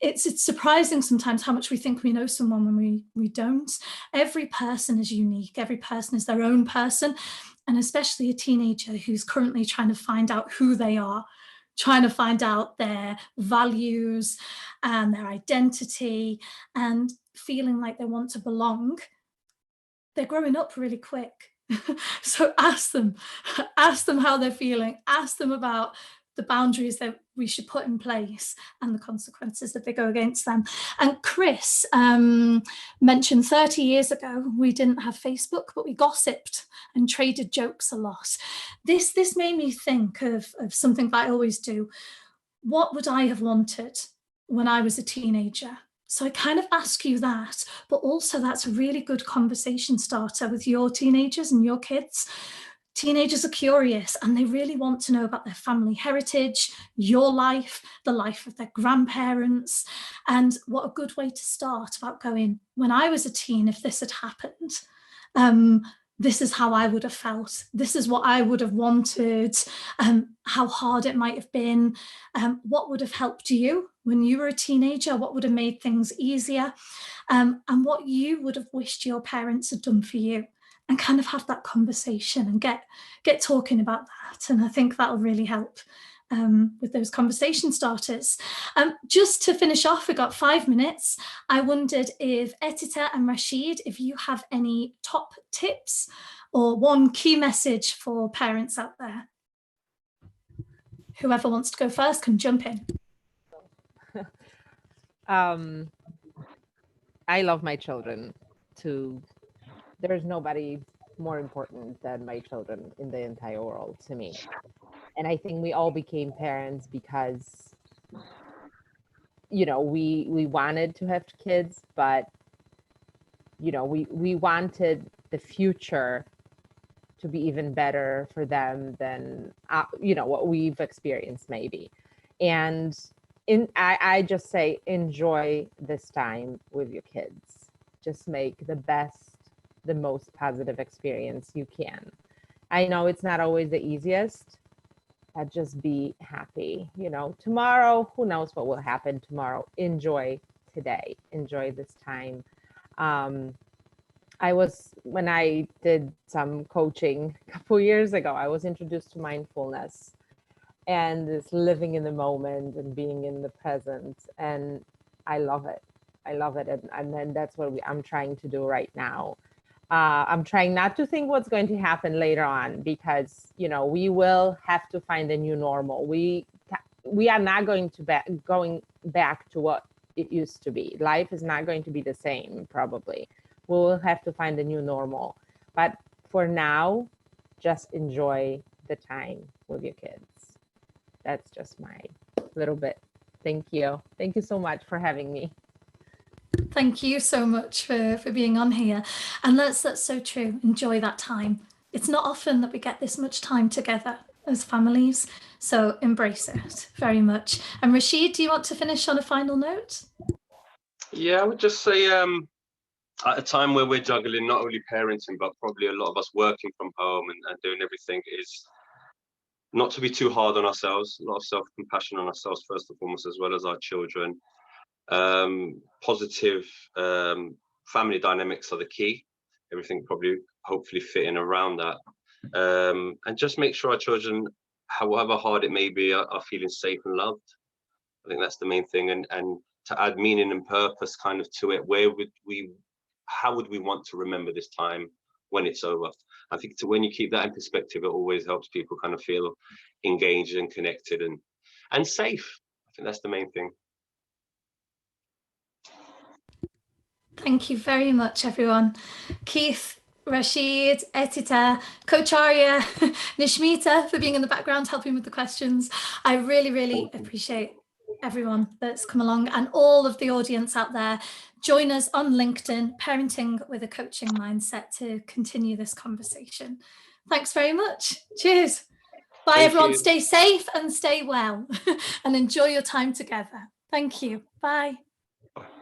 It's surprising sometimes how much we think we know someone when we don't. Every person is unique. Every person is their own person. And especially a teenager who's currently trying to find out who they are, trying to find out their values and their identity and feeling like they want to belong. They're growing up really quick. So ask them how they're feeling, ask them about the boundaries that we should put in place and the consequences if they go against them. And Chris mentioned 30 years ago, we didn't have Facebook, but we gossiped and traded jokes a lot. This made me think of something that I always do. What would I have wanted when I was a teenager? So I kind of ask you that, but also that's a really good conversation starter with your teenagers and your kids. Teenagers are curious and they really want to know about their family heritage, your life, the life of their grandparents. And what a good way to start about going, when I was a teen, if this had happened, this is how I would have felt. This is what I would have wanted, how hard it might have been, what would have helped you when you were a teenager, what would have made things easier, and what you would have wished your parents had done for you, and kind of have that conversation and get talking about that. And I think that'll really help with those conversation starters. Just to finish off, we got 5 minutes. I wondered if Edyta and Rachid, if you have any top tips or one key message for parents out there. Whoever wants to go first can jump in. I love my children too. There's nobody more important than my children in the entire world to me. And I think we all became parents because, you know, we wanted to have kids, but, you know, we wanted the future to be even better for them than, you know, what we've experienced maybe. And I just say, enjoy this time with your kids. Just make the most positive experience you can. I know it's not always the easiest, but just be happy. You know, tomorrow, who knows what will happen tomorrow? Enjoy today, enjoy this time. When I did some coaching a couple years ago, I was introduced to mindfulness and this living in the moment and being in the present. And I love it. I love it. And then that's what I'm trying to do right now. I'm trying not to think what's going to happen later on, because, you know, we will have to find a new normal. We are not going back to what it used to be. Life is not going to be the same, probably. We'll have to find a new normal. But for now, just enjoy the time with your kids. That's just my little bit. Thank you. Thank you so much for having me. Thank you so much for being on here. And that's so true. Enjoy that time. It's not often that we get this much time together as families. So embrace it very much. And Rachid, do you want to finish on a final note? Yeah, I would just say at a time where we're juggling not only parenting, but probably a lot of us working from home and doing everything, is not to be too hard on ourselves, a lot of self-compassion on ourselves first and foremost, as well as our children. Positive family dynamics are the key. Everything probably hopefully fitting around that. And just make sure our children, however hard it may be, are feeling safe and loved. I think that's the main thing. And to add meaning and purpose kind of to it, how would we want to remember this time when it's over? I think when you keep that in perspective, it always helps people kind of feel engaged and connected and safe. I think that's the main thing. Thank you very much, everyone. Keith, Rachid, Edyta, Coach Arya, Nishmita for being in the background, helping with the questions. I really, really appreciate everyone that's come along, and all of the audience out there. Join us on LinkedIn, Parenting with a Coaching Mindset, to continue this conversation. Thanks very much. Cheers. Bye, Thank everyone. you. Stay safe and stay well and enjoy your time together. Thank you. Bye.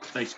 Thanks.